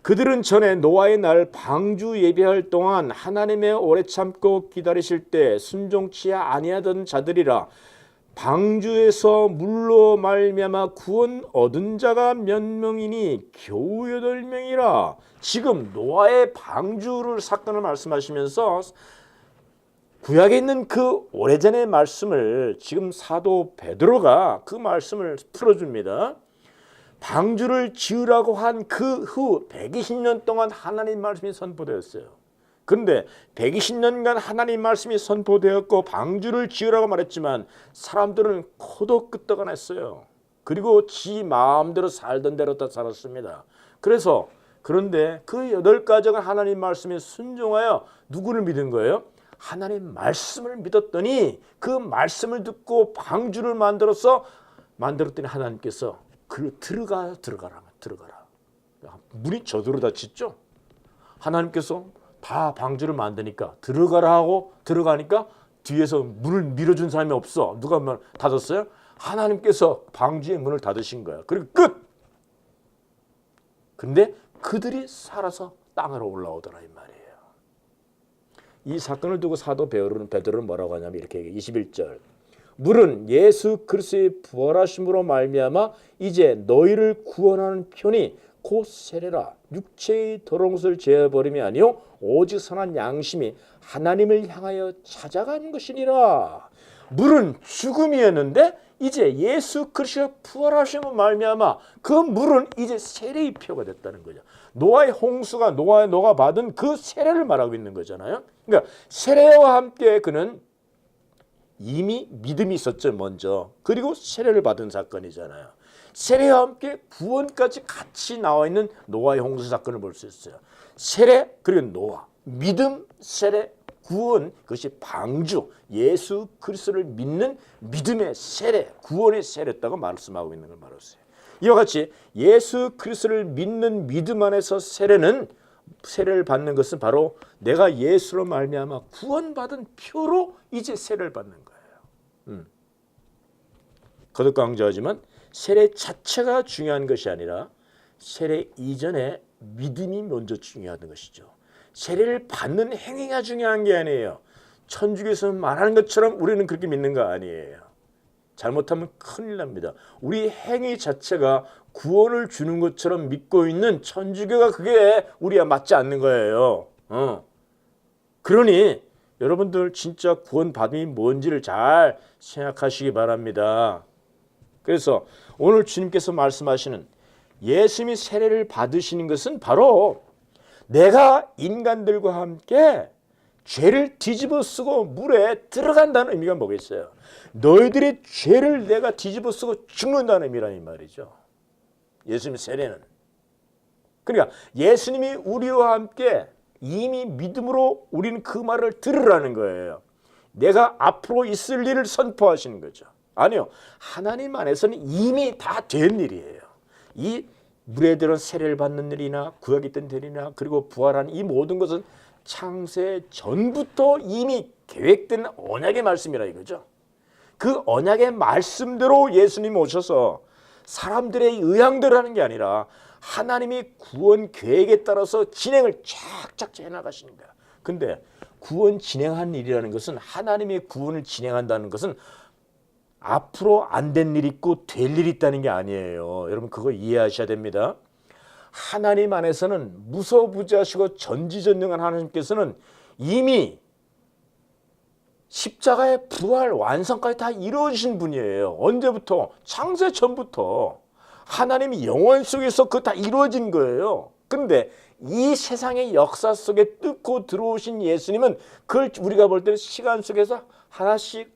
Speaker 1: 그들은 전에 노아의 날 방주 예배할 동안 하나님의 오래 참고 기다리실 때 순종치 아니하던 자들이라 방주에서 물로 말미암아 구원 얻은 자가 몇 명이니 겨우 8명이라. 지금 노아의 방주를 사건을 말씀하시면서 구약에 있는 그 오래전의 말씀을 지금 사도 베드로가 그 말씀을 풀어줍니다. 방주를 지으라고 한 그 후 120년 동안 하나님 말씀이 선포되었어요. 그런데 120년간 하나님 말씀이 선포되었고 방주를 지으라고 말했지만 사람들은 코도 끄떡 안 했어요. 그리고 지 마음대로 살던 대로 다 살았습니다. 그런데 그 8가정은 하나님 말씀에 순종하여 누구를 믿은 거예요? 하나님 말씀을 믿었더니 그 말씀을 듣고 방주를 만들었더니 하나님께서 들어가라. 문이 저절로 닫혔죠. 하나님께서 다 방주를 만드니까 들어가라 하고 들어가니까 뒤에서 문을 밀어준 사람이 없어. 누가 닫았어요? 하나님께서 방주의 문을 닫으신 거야. 그리고 끝. 근데 그들이 살아서 땅으로 올라오더라 이 말이에요. 이 사건을 두고 사도 베드로는 뭐라고 하냐면 이렇게 얘기해요. 21절. 물은 예수 그리스도의 부활하심으로 말미암아 이제 너희를 구원하는 편이 곧 세례라. 육체의 더러운 것을 제어버림이 아니요 오직 선한 양심이 하나님을 향하여 찾아간 것이니라. 물은 죽음이었는데 이제 예수 그리스도의 부활하심으로 말미암아 그 물은 이제 세례의 표가 됐다는 거죠. 노아의 홍수가 노아가 받은 그 세례를 말하고 있는 거잖아요. 그러니까 세례와 함께 그는 이미 믿음이 있었죠 먼저. 그리고 세례를 받은 사건이잖아요. 세례와 함께 구원까지 같이 나와 있는 노아의 홍수 사건을 볼 수 있어요. 세례 그리고 노아, 믿음, 세례, 구원, 그것이 방주, 예수 그리스도를 믿는 믿음의 세례, 구원의 세례였다고 말씀하고 있는 걸 말했어요. 이와 같이 예수 그리스도를 믿는 믿음 안에서 세례를 받는 것은 바로 내가 예수로 말미암아 구원받은 표로 이제 세례를 받는 거예요. 거듭 강조하지만 세례 자체가 중요한 것이 아니라 세례 이전에 믿음이 먼저 중요한 것이죠. 세례를 받는 행위가 중요한 게 아니에요. 천주교에서 말하는 것처럼 우리는 그렇게 믿는 거 아니에요. 잘못하면 큰일 납니다. 우리 행위 자체가 구원을 주는 것처럼 믿고 있는 천주교가 그게 우리와 맞지 않는 거예요. 그러니 여러분들 진짜 구원받음이 뭔지를 잘 생각하시기 바랍니다. 그래서 오늘 주님께서 말씀하시는 예수님이 세례를 받으시는 것은 바로 내가 인간들과 함께 죄를 뒤집어 쓰고 물에 들어간다는 의미가 뭐겠어요? 너희들의 죄를 내가 뒤집어 쓰고 죽는다는 의미라는 말이죠. 예수님 세례는. 그러니까 예수님이 우리와 함께 이미 믿음으로 우리는 그 말을 들으라는 거예요. 내가 앞으로 있을 일을 선포하시는 거죠. 아니요. 하나님 안에서는 이미 다 된 일이에요. 이 물에 들은 세례를 받는 일이나 구약에 있던 일이나 그리고 부활한 이 모든 것은 창세 전부터 이미 계획된 언약의 말씀이라 이거죠. 그 언약의 말씀대로 예수님이 오셔서 사람들의 의향대로 하는 게 아니라 하나님이 구원 계획에 따라서 진행을 쫙쫙 해나가시는 거야. 근데 구원 진행한 일이라는 것은 하나님의 구원을 진행한다는 것은 앞으로 안 된 일이 있고 될 일이 있다는 게 아니에요. 여러분 그거 이해하셔야 됩니다. 하나님 안에서는 무소부지하시고 전지전능한 하나님께서는 이미 십자가의 부활 완성까지 다 이루어지신 분이에요. 언제부터? 창세 전부터. 하나님이 영원 속에서 그거 다 이루어진 거예요. 근데 이 세상의 역사 속에 뚫고 들어오신 예수님은 그걸 우리가 볼 때는 시간 속에서 하나씩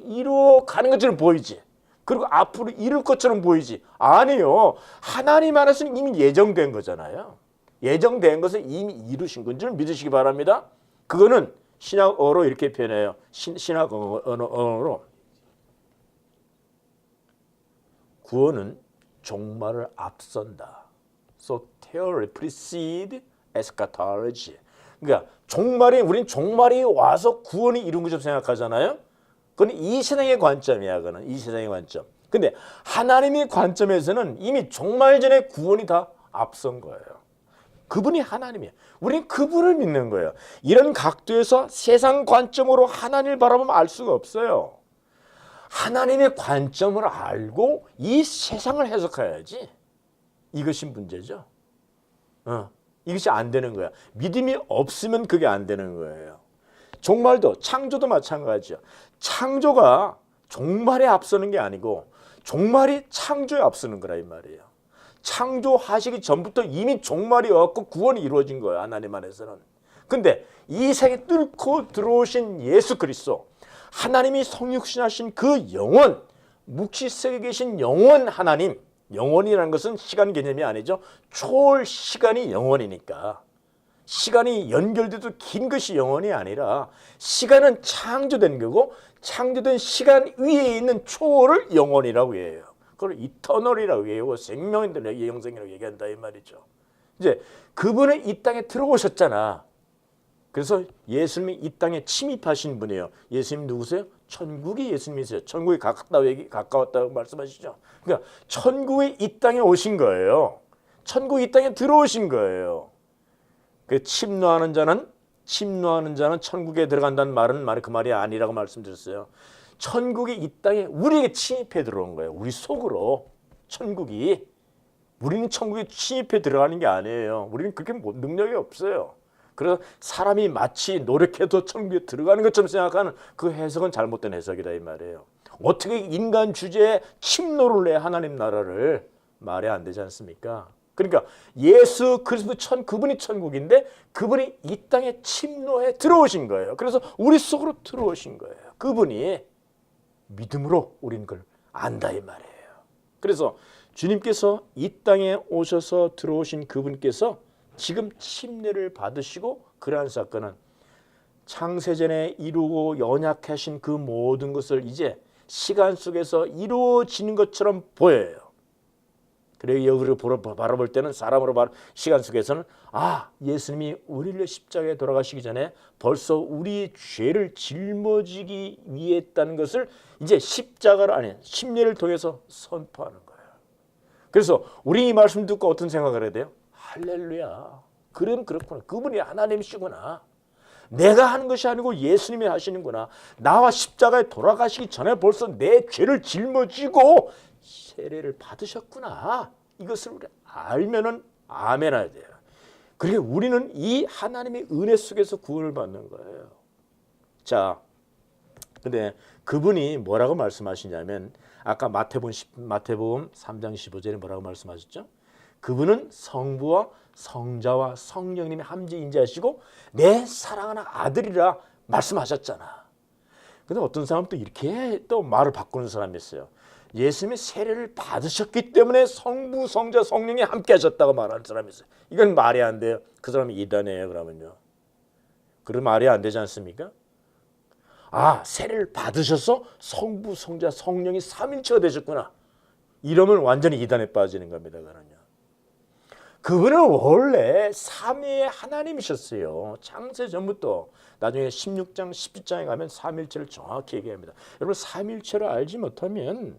Speaker 1: 이루어가는 것처럼 보이지. 그리고 앞으로 이룰 것처럼 보이지. 아니요. 하나님 안에서는 이미 예정된 거잖아요. 예정된 것을 이미 이루신 건 줄 믿으시기 바랍니다. 그거는 신학어로 이렇게 표현해요. 신학 언어로 구원은 종말을 앞선다. So theory precede eschatology. 그러니까 우린 종말이 와서 구원이 이룬 것처럼 생각하잖아요. 그건 이 세상의 관점이야. 그거는 이 세상의 관점. 근데 하나님의 관점에서는 이미 종말 전에 구원이 다 앞선 거예요. 그분이 하나님이에요. 우리는 그분을 믿는 거예요. 이런 각도에서 세상 관점으로 하나님을 바라보면 알 수가 없어요. 하나님의 관점을 알고 이 세상을 해석해야지. 이것이 문제죠. 이것이 안 되는 거야. 믿음이 없으면 그게 안 되는 거예요. 종말도 창조도 마찬가지야. 창조가 종말에 앞서는 게 아니고 종말이 창조에 앞서는 거라 이 말이에요. 창조하시기 전부터 이미 종말이 왔고 구원이 이루어진 거예요. 하나님 안에서는. 근데 이 세계 뚫고 들어오신 예수 그리스도, 하나님이 성육신하신 그 영원, 묵시세계에 계신 영원 하나님, 영원이라는 것은 시간 개념이 아니죠. 초월 시간이 영원이니까. 시간이 연결돼도 긴 것이 영원이 아니라 시간은 창조된 거고 창조된 시간 위에 있는 초월을 영원이라고 해요. 그걸 이터널이라고 해요. 생명인들 영생이라고 얘기한다 이 말이죠. 이제 그분은 이 땅에 들어오셨잖아. 그래서 예수님이 이 땅에 침입하신 분이에요. 예수님 누구세요? 천국이 예수님이세요. 천국이 가까웠다고 말씀하시죠. 그러니까 천국이 이 땅에 오신 거예요. 천국이 이 땅에 들어오신 거예요. 그 침노하는 자는 천국에 들어간다는 말은 그 말이 아니라고 말씀드렸어요. 천국이 이 땅에 우리에게 침입해 들어온 거예요. 우리 속으로 천국이. 우리는 천국에 침입해 들어가는 게 아니에요. 우리는 그렇게 능력이 없어요. 그래서 사람이 마치 노력해도 천국에 들어가는 것처럼 생각하는 그 해석은 잘못된 해석이다 이 말이에요. 어떻게 인간 주제에 침노를 해 하나님 나라를 말이 안 되지 않습니까? 그러니까 예수 그리스도 그분이 천국인데 그분이 이 땅에 침노해 들어오신 거예요. 그래서 우리 속으로 들어오신 거예요. 그분이 믿음으로 우리는 그걸 안다 이 말이에요. 그래서 주님께서 이 땅에 오셔서 들어오신 그분께서 지금 침례를 받으시고 그러한 사건은 창세전에 이루고 연약하신 그 모든 것을 이제 시간 속에서 이루어지는 것처럼 보여요. 그래서 여기를 바라볼 때는 사람으로 시간 속에서는 예수님이 우리를 위해 십자가에 돌아가시기 전에 벌써 우리의 죄를 짊어지기 위해 했다는 것을 이제 십자가를 아닌 침례를 통해서 선포하는 거예요. 그래서 우리 이 말씀 듣고 어떤 생각을 해야 돼요? 할렐루야. 그럼 그렇구나. 그분이 하나님이시구나. 내가 하는 것이 아니고 예수님이 하시는구나. 나와 십자가에 돌아가시기 전에 벌써 내 죄를 짊어지고 세례를 받으셨구나. 이것을 우리가 알면은 아멘해야 돼요. 그리고 우리는 이 하나님의 은혜 속에서 구원을 받는 거예요. 자, 근데 그분이 뭐라고 말씀하시냐면 아까 마태복음 3장 15절에 뭐라고 말씀하셨죠? 그분은 성부와 성자와 성령님이 함께 인자하시고 내 사랑하는 아들이라 말씀하셨잖아. 근데 어떤 사람은 또 이렇게 또 말을 바꾸는 사람이 있어요. 예수님이 세례를 받으셨기 때문에 성부, 성자, 성령이 함께 하셨다고 말하는 사람이 있어요. 이건 말이 안 돼요. 그 사람이 이단이에요. 그러면요. 그런 말이 안 되지 않습니까? 세례를 받으셔서 성부, 성자, 성령이 삼일체가 되셨구나. 이러면 완전히 이단에 빠지는 겁니다. 그거는요. 그분은 원래 삼위의 하나님이셨어요. 창세 전부터. 나중에 16장, 17장에 가면 삼일체를 정확히 얘기합니다. 여러분 삼일체를 알지 못하면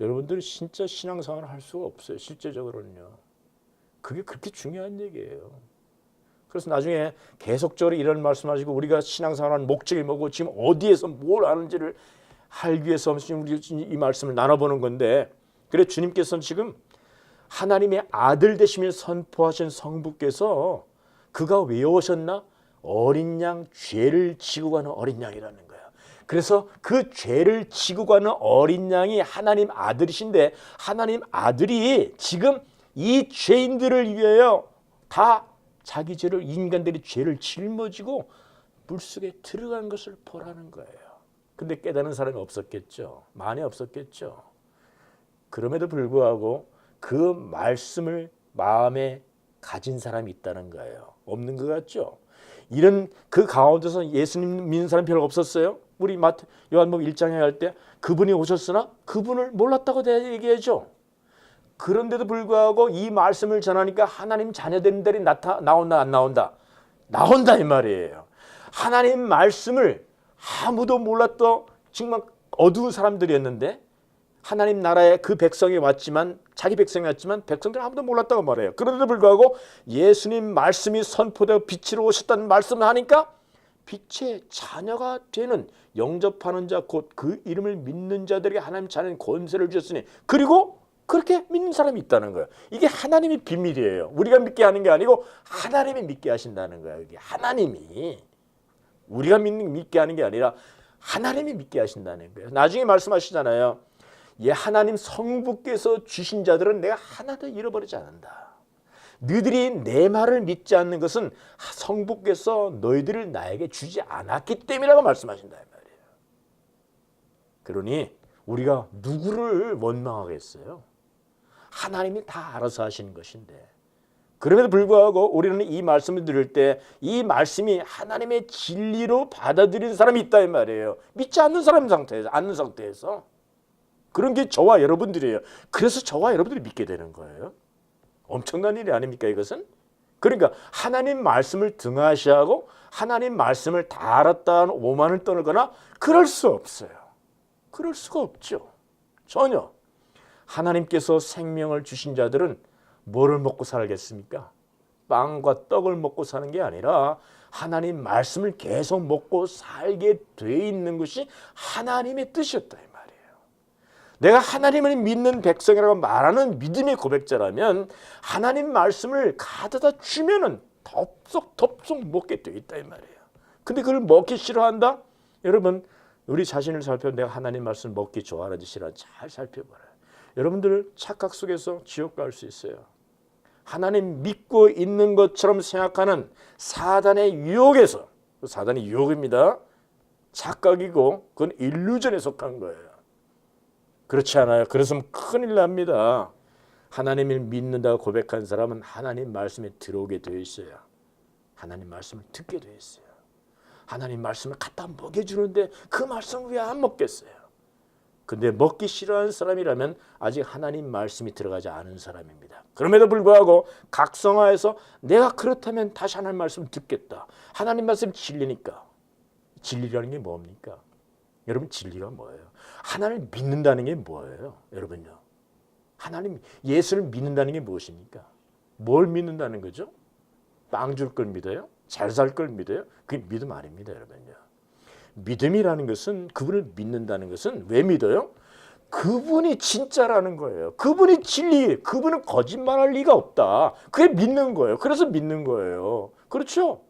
Speaker 1: 여러분들이 진짜 신앙생활을 할 수가 없어요. 실제적으로는요. 그게 그렇게 중요한 얘기예요. 그래서 나중에 계속적으로 이런 말씀하시고 우리가 신앙생활하는 목적이 뭐고 지금 어디에서 뭘 하는지를 알기 위해서 지금 우리 이 말씀을 나눠보는 건데, 그래 주님께서는 지금 하나님의 아들 되시며 선포하신 성부께서 그가 왜 오셨나? 어린 양, 죄를 지고 가는 어린 양이라는 거야. 그래서 그 죄를 지고 가는 어린 양이 하나님 아들이신데 하나님 아들이 지금 이 죄인들을 위하여 다 자기 죄를, 인간들이 죄를 짊어지고 물속에 들어간 것을 보라는 거예요. 근데 깨닫는 사람이 없었겠죠. 많이 없었겠죠. 그럼에도 불구하고 그 말씀을 마음에 가진 사람이 있다는 거예요. 없는 것 같죠? 이런 그 가운데서 예수님 믿는 사람 별로 없었어요. 우리 요한복음 1장에 갈 때 그분이 오셨으나 그분을 몰랐다고 얘기하죠. 그런데도 불구하고 이 말씀을 전하니까 하나님 자녀들이 나온다 안 나온다? 나온다 이 말이에요. 하나님 말씀을 아무도 몰랐던 정말 어두운 사람들이었는데 하나님 나라에 그 백성이 왔지만 자기 백성이 왔지만 백성들 아무도 몰랐다고 말해요. 그런데도 불구하고 예수님 말씀이 선포되어 빛으로 오셨다는 말씀을 하니까 빛의 자녀가 되는 영접하는 자 곧 그 이름을 믿는 자들에게 하나님 자녀는 권세를 주셨으니 그리고 그렇게 믿는 사람이 있다는 거예요. 이게 하나님의 비밀이에요. 우리가 믿게 하는 게 아니고 하나님이 믿게 하신다는 거예요. 이게 하나님이 우리가 믿게 하는 게 아니라 하나님이 믿게 하신다는 거예요. 나중에 말씀하시잖아요. 예, 하나님 성부께서 주신 자들은 내가 하나도 잃어버리지 않는다. 너희들이 내 말을 믿지 않는 것은 성부께서 너희들을 나에게 주지 않았기 때문이라고 말씀하신다 이 말이에요. 그러니 우리가 누구를 원망하겠어요? 하나님이 다 알아서 하시는 것인데 그럼에도 불구하고 우리는 이 말씀을 들을 때 이 말씀이 하나님의 진리로 받아들이는 사람이 있다 이 말이에요. 믿지 않는 사람 상태에서 그런 게 저와 여러분들이에요. 그래서 저와 여러분들이 믿게 되는 거예요. 엄청난 일이 아닙니까 이것은? 그러니까 하나님 말씀을 등하시하고 하나님 말씀을 다 알았다는 오만을 떠들거나 그럴 수 없어요. 그럴 수가 없죠. 전혀. 하나님께서 생명을 주신 자들은 뭐를 먹고 살겠습니까? 빵과 떡을 먹고 사는 게 아니라 하나님 말씀을 계속 먹고 살게 돼 있는 것이 하나님의 뜻이었다 이 말이에요. 내가 하나님을 믿는 백성이라고 말하는 믿음의 고백자라면 하나님 말씀을 가져다 주면은 덥석 먹게 돼 있다 이 말이에요. 근데 그걸 먹기 싫어한다? 여러분 우리 자신을 살펴 내가 하나님 말씀을 먹기 좋아하는지 싫어하는지 잘 살펴봐요. 여러분들 착각 속에서 지옥 갈 수 있어요. 하나님 믿고 있는 것처럼 생각하는 사단의 유혹에서 사단의 유혹입니다. 착각이고 그건 일루전에 속한 거예요. 그렇지 않아요. 그래서 큰일 납니다. 하나님을 믿는다고 고백한 사람은 하나님 말씀에 들어오게 되어 있어요. 하나님 말씀을 듣게 되어 있어요. 하나님 말씀을 갖다 먹여주는데 그 말씀을 왜 안 먹겠어요? 근데 먹기 싫어하는 사람이라면 아직 하나님 말씀이 들어가지 않은 사람입니다. 그럼에도 불구하고 각성하여서 내가 그렇다면 다시 하나님 말씀을 듣겠다. 하나님 말씀 진리니까. 진리라는 게 뭡니까? 여러분 진리가 뭐예요? 하나님을 믿는다는 게 뭐예요? 여러분요. 하나님 예수를 믿는다는 게 무엇입니까? 뭘 믿는다는 거죠? 빵 줄 걸 믿어요? 잘 살 걸 믿어요? 그게 믿음 아닙니다, 여러분요. 믿음이라는 것은 그분을 믿는다는 것은 왜 믿어요? 그분이 진짜라는 거예요. 그분이 진리, 그분은 거짓말할 리가 없다. 그게 믿는 거예요. 그래서 믿는 거예요. 그렇죠?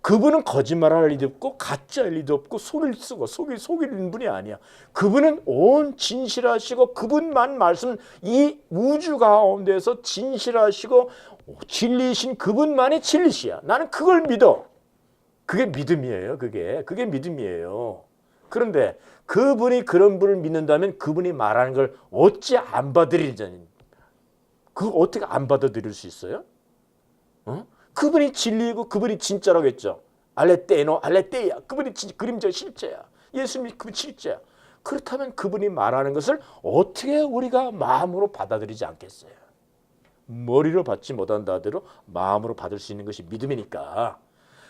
Speaker 1: 그분은 거짓말할 리도 없고 가짜일 리도 없고 속일 쓰고 속이는 분이 아니야. 그분은 온 진실하시고 그분만 말씀 이 우주 가운데서 진실하시고 진리이신 그분만이 진리시야. 나는 그걸 믿어. 그게 믿음이에요. 그게 믿음이에요. 그런데 그분이 그런 분을 믿는다면 그분이 말하는 걸 어찌 안 받아들이지? 그거 어떻게 안 받아들일 수 있어요? 그분이 진리이고 그분이 진짜라고 했죠. 알레테노 알레테야. 그분이 그림자 실제야. 예수님이 그분 실제야. 그렇다면 그분이 말하는 것을 어떻게 우리가 마음으로 받아들이지 않겠어요? 머리로 받지 못한다 하더라도 마음으로 받을 수 있는 것이 믿음이니까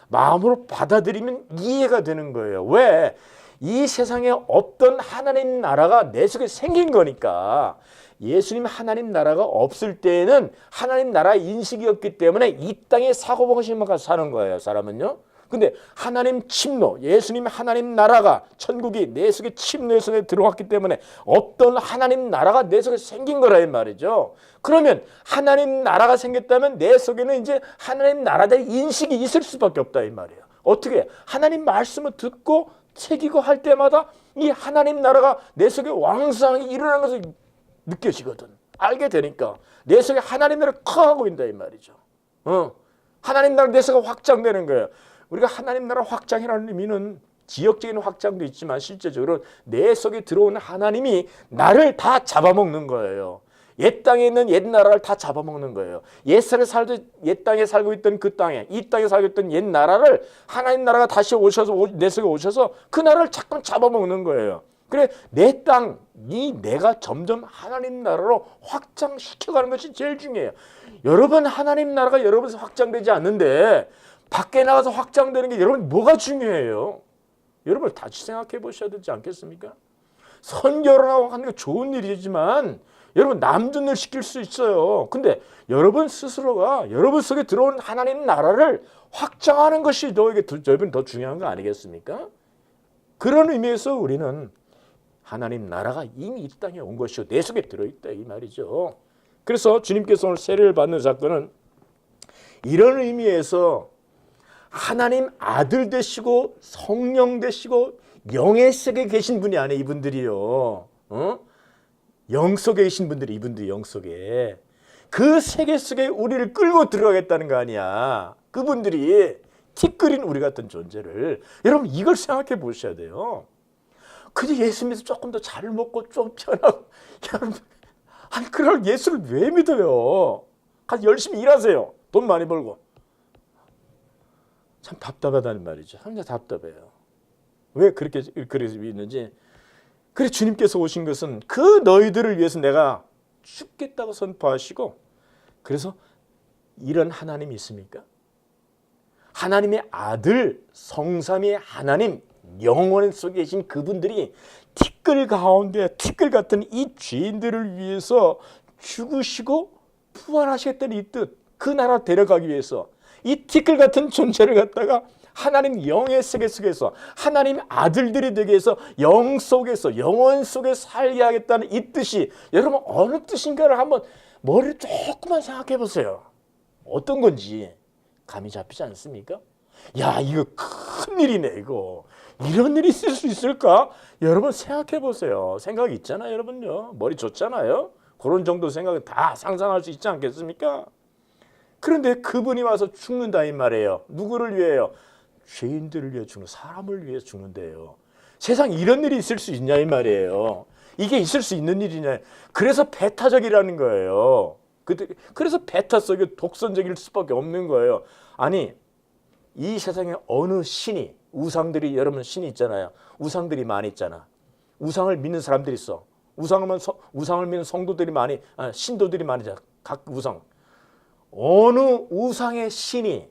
Speaker 1: 마음으로 받아들이면 이해가 되는 거예요. 왜? 이 세상에 없던 하나님 나라가 내 속에 생긴 거니까. 예수님 하나님 나라가 없을 때에는 하나님 나라 인식이었기 때문에 이 땅에 사고방식만 가서 사는 거예요. 사람은요. 근데 하나님 침노, 예수님 하나님 나라가 천국이 내 속에 침노의 손에 들어왔기 때문에 어떤 하나님 나라가 내 속에 생긴 거라 이 말이죠. 그러면 하나님 나라가 생겼다면 내 속에는 이제 하나님 나라의 인식이 있을 수밖에 없다 이 말이에요. 어떻게? 하나님 말씀을 듣고 새기고 할 때마다 이 하나님 나라가 내 속에 왕성하게 일어나는 것을 느껴지거든. 알게 되니까 내 속에 하나님 나라가 커가고 있다 이 말이죠. 하나님 나라 내 속에 확장되는 거예요. 우리가 하나님 나라 확장이라는 의미는 지역적인 확장도 있지만 실제적으로 내 속에 들어오는 하나님이 나를 다 잡아먹는 거예요. 옛 땅에 있는 옛 나라를 다 잡아먹는 거예요. 옛 땅에 살고 있던 그 땅에 이 땅에 살고 있던 옛 나라를 하나님 나라가 다시 오셔서 내 속에 오셔서 그 나라를 자꾸 잡아먹는 거예요. 그래 내 땅, 내가 점점 하나님 나라로 확장시켜가는 것이 제일 중요해요. 여러분 하나님 나라가 여러분에서 확장되지 않는데 밖에 나가서 확장되는 게 여러분 뭐가 중요해요? 여러분 다시 생각해 보셔야 되지 않겠습니까? 선교를 하고 하는 게 좋은 일이지만 여러분 남존을 시킬 수 있어요. 근데 여러분 스스로가 여러분 속에 들어온 하나님 나라를 확장하는 것이 여러분 더 중요한 거 아니겠습니까? 그런 의미에서 우리는 하나님 나라가 이미 이 땅에 온 것이요 내 속에 들어있다 이 말이죠. 그래서 주님께서 오늘 세례를 받는 사건은 이런 의미에서 하나님 아들 되시고 성령 되시고 영의 속에 계신 분이 아니에요. 이분들이요. 영 속에 계신 분들이 이분들이 영 속에 그 세계 속에 우리를 끌고 들어가겠다는 거 아니야. 그분들이 티끌인 우리 같은 존재를 여러분 이걸 생각해 보셔야 돼요. 그저 예수 믿어서 조금 더 잘 먹고 좀 편하고 여러분 아니 그럴 예수를 왜 믿어요? 가서 열심히 일하세요. 돈 많이 벌고. 참 답답하다는 말이죠. 참 답답해요. 왜 그렇게 믿는지. 그래 주님께서 오신 것은 그 너희들을 위해서 내가 죽겠다고 선포하시고 그래서 이런 하나님이 있습니까? 하나님의 아들 성삼위 하나님 영원 속에 계신 그분들이 티끌 가운데 티끌 같은 이 죄인들을 위해서 죽으시고 부활하시겠다는 이 뜻, 그 나라 데려가기 위해서 이 티끌 같은 존재를 갖다가 하나님 영의 세계 속에서 하나님 아들들이 되게 해서 영 속에서 영원 속에 살게 하겠다는 이 뜻이 여러분 어느 뜻인가를 한번 머리를 조금만 생각해 보세요. 어떤 건지 감이 잡히지 않습니까? 야 이거 큰일이네 이거. 이런 일이 있을 수 있을까? 여러분 생각해 보세요. 생각 있잖아요 여러분요. 머리 좋잖아요. 그런 정도 생각은 다 상상할 수 있지 않겠습니까? 그런데 그분이 와서 죽는다 이 말이에요. 누구를 위해요? 죄인들을 위해 죽는 사람을 위해 죽는데요. 세상에 이런 일이 있을 수 있냐 이 말이에요. 이게 있을 수 있는 일이냐. 그래서 배타적이라는 거예요. 그래서 배타적이고 독선적일 수밖에 없는 거예요. 아니 이 세상에 어느 신이 우상들이 여러분 신이 있잖아요. 우상들이 많이 있잖아. 우상을 믿는 사람들이 있어. 우상을 믿는 성도들이 많이 신도들이 많이잖아. 각 우상. 어느 우상의 신이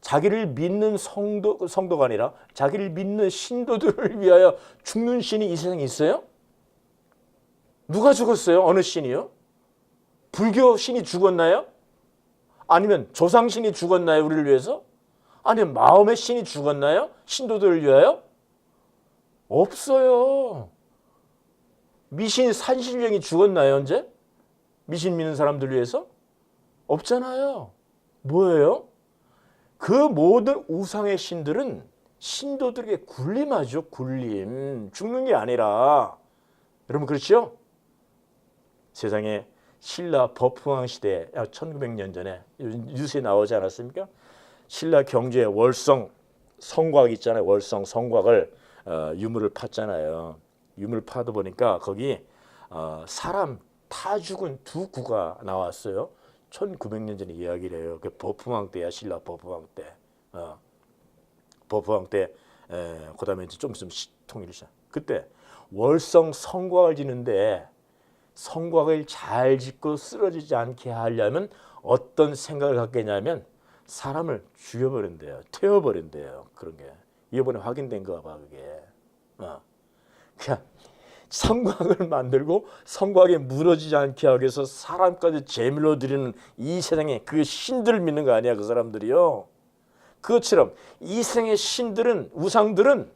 Speaker 1: 자기를 믿는 성도가 아니라 자기를 믿는 신도들을 위하여 죽는 신이 이 세상에 있어요? 누가 죽었어요? 어느 신이요? 불교 신이 죽었나요? 아니면 조상 신이 죽었나요? 우리를 위해서? 아니면 마음의 신이 죽었나요? 신도들을 위하여? 없어요. 미신 산신령이 죽었나요? 언제? 미신 믿는 사람들 위해서? 없잖아요. 뭐예요? 그 모든 우상의 신들은 신도들에게 굴림하죠. 굴림. 죽는 게 아니라. 여러분 그렇죠? 세상에 신라 법흥왕 시대에 1900년 전에 뉴스에 나오지 않았습니까? 신라 경주에 월성 성곽 있잖아요. 월성 성곽을 유물을 팠잖아요. 유물을 파다 보니까 거기 사람 타 죽은 두 구가 나왔어요. 1900년 전에 이야기를 해요. 그 법흥왕 때야. 신라 법흥왕 때. 법흥왕 때 그다음에 이제 좀 있으면 통일이 시작. 그때 월성 성곽을 짓는데 성곽을 잘 짓고 쓰러지지 않게 하려면 어떤 생각을 갖겠냐면 사람을 죽여버린대요. 태워버린대요. 그런 게. 이번에 확인된 거 봐 그게. 그냥 성곽을 만들고 성곽에 무너지지 않게 하기 위해서 사람까지 제물로 드리는 이 세상에 그 신들을 믿는 거 아니야 그 사람들이요. 그것처럼 이 세상의 신들은 우상들은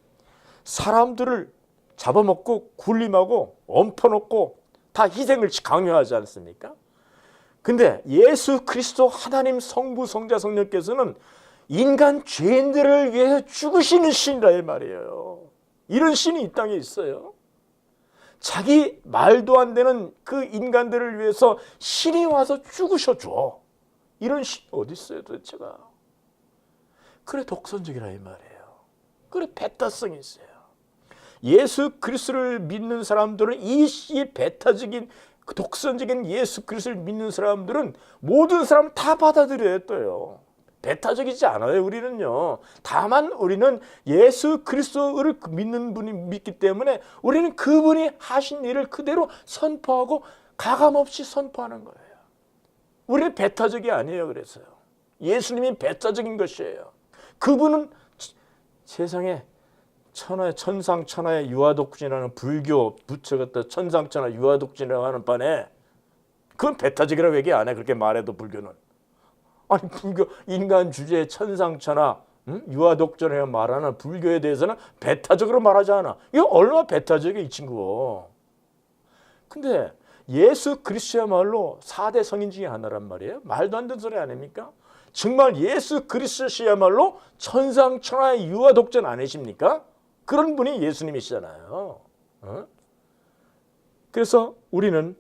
Speaker 1: 사람들을 잡아먹고 굴림하고 엎어놓고 다 희생을 강요하지 않습니까? 근데 예수 그리스도 하나님 성부 성자 성령께서는 인간 죄인들을 위해서 죽으시는 신이라 이 말이에요. 이런 신이 이 땅에 있어요. 자기 말도 안 되는 그 인간들을 위해서 신이 와서 죽으셔줘. 이런 신이 어디 있어요 도대체가. 그래 독선적이라 이 말이에요. 그래 배타성이 있어요. 예수 그리스도를 믿는 사람들은 이 배타적인 독선적인 예수 그리스도를 믿는 사람들은 모든 사람 다 받아들여야 떠요. 배타적이지 않아요 우리는요. 다만 우리는 예수 그리스도를 믿는 분이 믿기 때문에 우리는 그분이 하신 일을 그대로 선포하고 가감없이 선포하는 거예요. 우리는 배타적이 아니에요. 그래서요. 예수님이 배타적인 것이에요. 그분은 세상에 천상천하의 유아독진이라는 불교 부처가 천상천하 유아독진이라고 하는 반에 그건 배타적이라고 얘기 안 해. 그렇게 말해도 불교는. 아니 불교 인간 주제에 천상천하 유아독존이라고 말하는 불교에 대해서는 배타적으로 말하지 않아. 이거 얼마나 배타적이야 이 친구. 근데 예수 그리스도야말로 4대 성인 중에 하나란 말이에요. 말도 안 되는 소리 아닙니까? 정말 예수 그리스도야말로 천상천하의 유아독존 아니십니까? 그런 분이 예수님이시잖아요. 그래서 우리는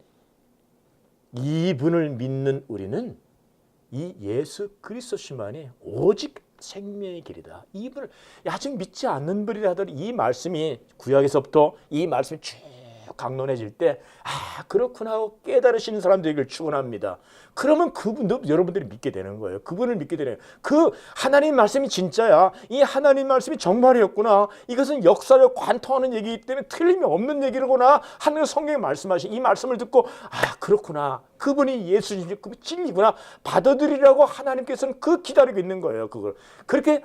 Speaker 1: 이분을 믿는 우리는 이 예수 그리스도시만이 오직 생명의 길이다. 이분을 아직 믿지 않는 분이라 하더라도 이 말씀이 구약에서부터 이 말씀이 쭉 강론해질 때 그렇구나 하고 깨달으시는 사람들에게 축원합니다. 그러면 그분도 여러분들이 믿게 되는 거예요. 그분을 믿게 되는 거예요. 그 하나님 말씀이 진짜야. 이 하나님 말씀이 정말이었구나. 이것은 역사를 관통하는 얘기이기 때문에 틀림이 없는 얘기로구나 하는 성경에 말씀하신 이 말씀을 듣고 그렇구나. 그분이 예수님, 그분이 진리구나. 받아들이라고 하나님께서는 기다리고 있는 거예요. 그걸 그렇게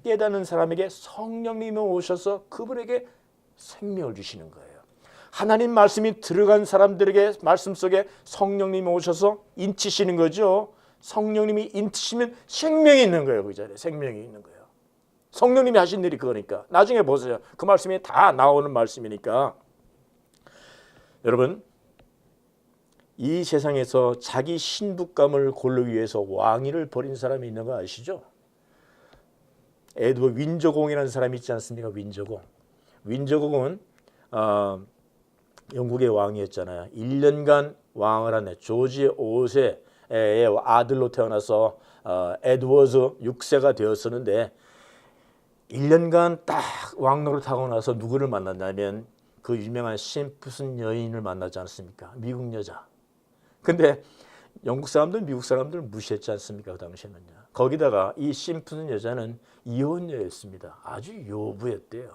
Speaker 1: 깨닫는 사람에게 성령님이 오셔서 그분에게 생명을 주시는 거예요. 하나님 말씀이 들어간 사람들에게 말씀 속에 성령님이 오셔서 인치시는 거죠. 성령님이 인치시면 생명이 있는 거예요. 그 자리에 생명이 있는 거예요. 성령님이 하신 일이 그거니까. 나중에 보세요. 그 말씀이 다 나오는 말씀이니까. 여러분 이 세상에서 자기 신부감을 고르기 위해서 왕위를 버린 사람이 있는 거 아시죠? 에드워드 윈저공이라는 사람이 있지 않습니까? 윈저공은 영국의 왕이었잖아요. 1년간 왕을 한 조지 5세의 아들로 태어나서 에드워드 6세가 되었었는데 1년간 딱 왕노릇 하고 나서 누구를 만났냐면 그 유명한 심프슨 여인을 만나지 않습니까? 미국 여자. 근데 영국 사람들, 미국 사람들 무시했지 않습니까? 그 당시에는요. 거기다가 이 심프슨 여자는 이혼녀였습니다. 아주 요부였대요.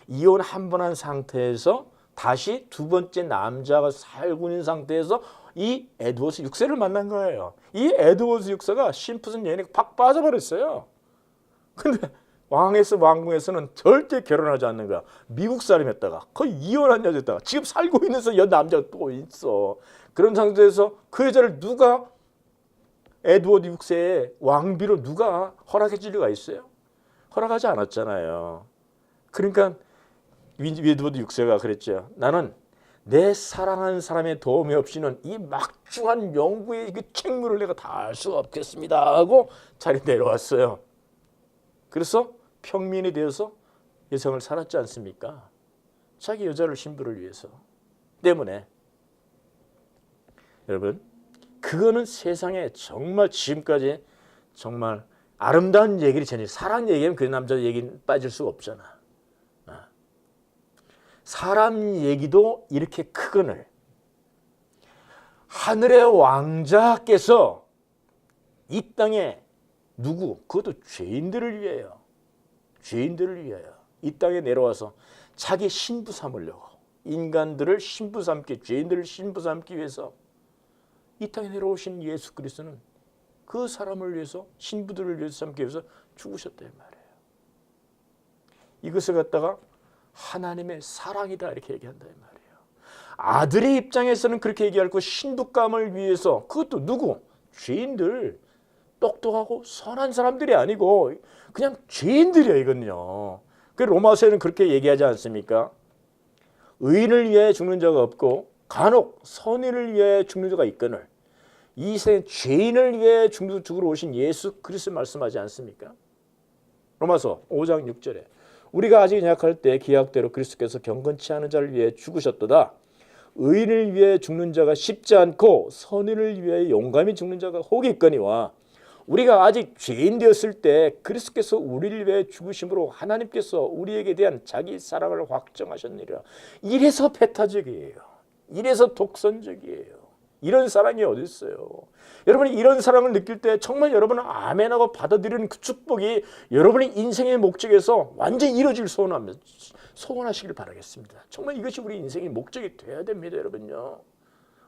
Speaker 1: 이혼 한 번 한 상태에서 다시 두 번째 남자가 살고 있는 상태에서 이 에드워드 6세를 만난 거예요. 이 에드워드 6세가 심프슨 여인에 팍 빠져버렸어요. 근데 왕궁에서는 절대 결혼하지 않는 거야. 미국 사람이었다가 거의 이혼한 여자였다가 지금 살고 있는 남자가 또 있어. 그런 상태에서 그 여자를 누가 에드워드 6세의 왕비로 누가 허락해 줄 리가 있어요? 허락하지 않았잖아요. 그러니까 에드워드 6세가 그랬죠. 나는 내 사랑하는 사람의 도움이 없이는 이 막중한 영구의 그 책무를 내가 다 할 수가 없겠습니다 하고 자리에 내려왔어요. 그래서 평민이 되어서 여성을 살았지 않습니까? 자기 여자를 신부를 위해서. 때문에 여러분 그거는 세상에 정말 지금까지 정말 아름다운 얘기를 전해. 사랑 얘기하면 그 남자 얘기는 빠질 수가 없잖아. 사람 얘기도 이렇게 크거늘 하늘의 왕자께서 이 땅에 누구? 그것도 죄인들을 위하여 이 땅에 내려와서 자기 신부 삼으려고 인간들을 신부 삼기, 죄인들을 신부 삼기 위해서 이 땅에 내려오신 예수 그리스도는 그 사람을 위해서 신부들을 위해서 삼기 위해서 죽으셨단 말이에요. 이것을 갖다가 하나님의 사랑이다 이렇게 얘기한다 이 말이에요. 아들의 입장에서는 그렇게 얘기할 거 신부감을 위해서 그것도 누구? 죄인들, 똑똑하고 선한 사람들이 아니고 그냥 죄인들이야 이건요. 그 로마서에는 그렇게 얘기하지 않습니까? 의인을 위해 죽는 자가 없고 간혹 선인을 위해 죽는 자가 있거늘 이 세상 죄인을 위해 죽으러 오신 예수 그리스도 말씀하지 않습니까? 로마서 5장 6절에 우리가 아직 연약할 때 기약대로 그리스도께서 경건치 않은 자를 위해 죽으셨도다. 의인을 위해 죽는 자가 쉽지 않고 선인을 위해 용감히 죽는 자가 혹 있거니와 우리가 아직 죄인 되었을 때 그리스도께서 우리를 위해 죽으심으로 하나님께서 우리에게 대한 자기 사랑을 확정하셨느니라. 이래서 배타적이에요. 이래서 독선적이에요. 이런 사랑이 어디 있어요? 여러분이 이런 사랑을 느낄 때 정말 여러분은 아멘하고 받아들이는 그 축복이 여러분의 인생의 목적에서 완전히 이루어질 소원하시길 바라겠습니다. 정말 이것이 우리 인생의 목적이 돼야 됩니다. 여러분요.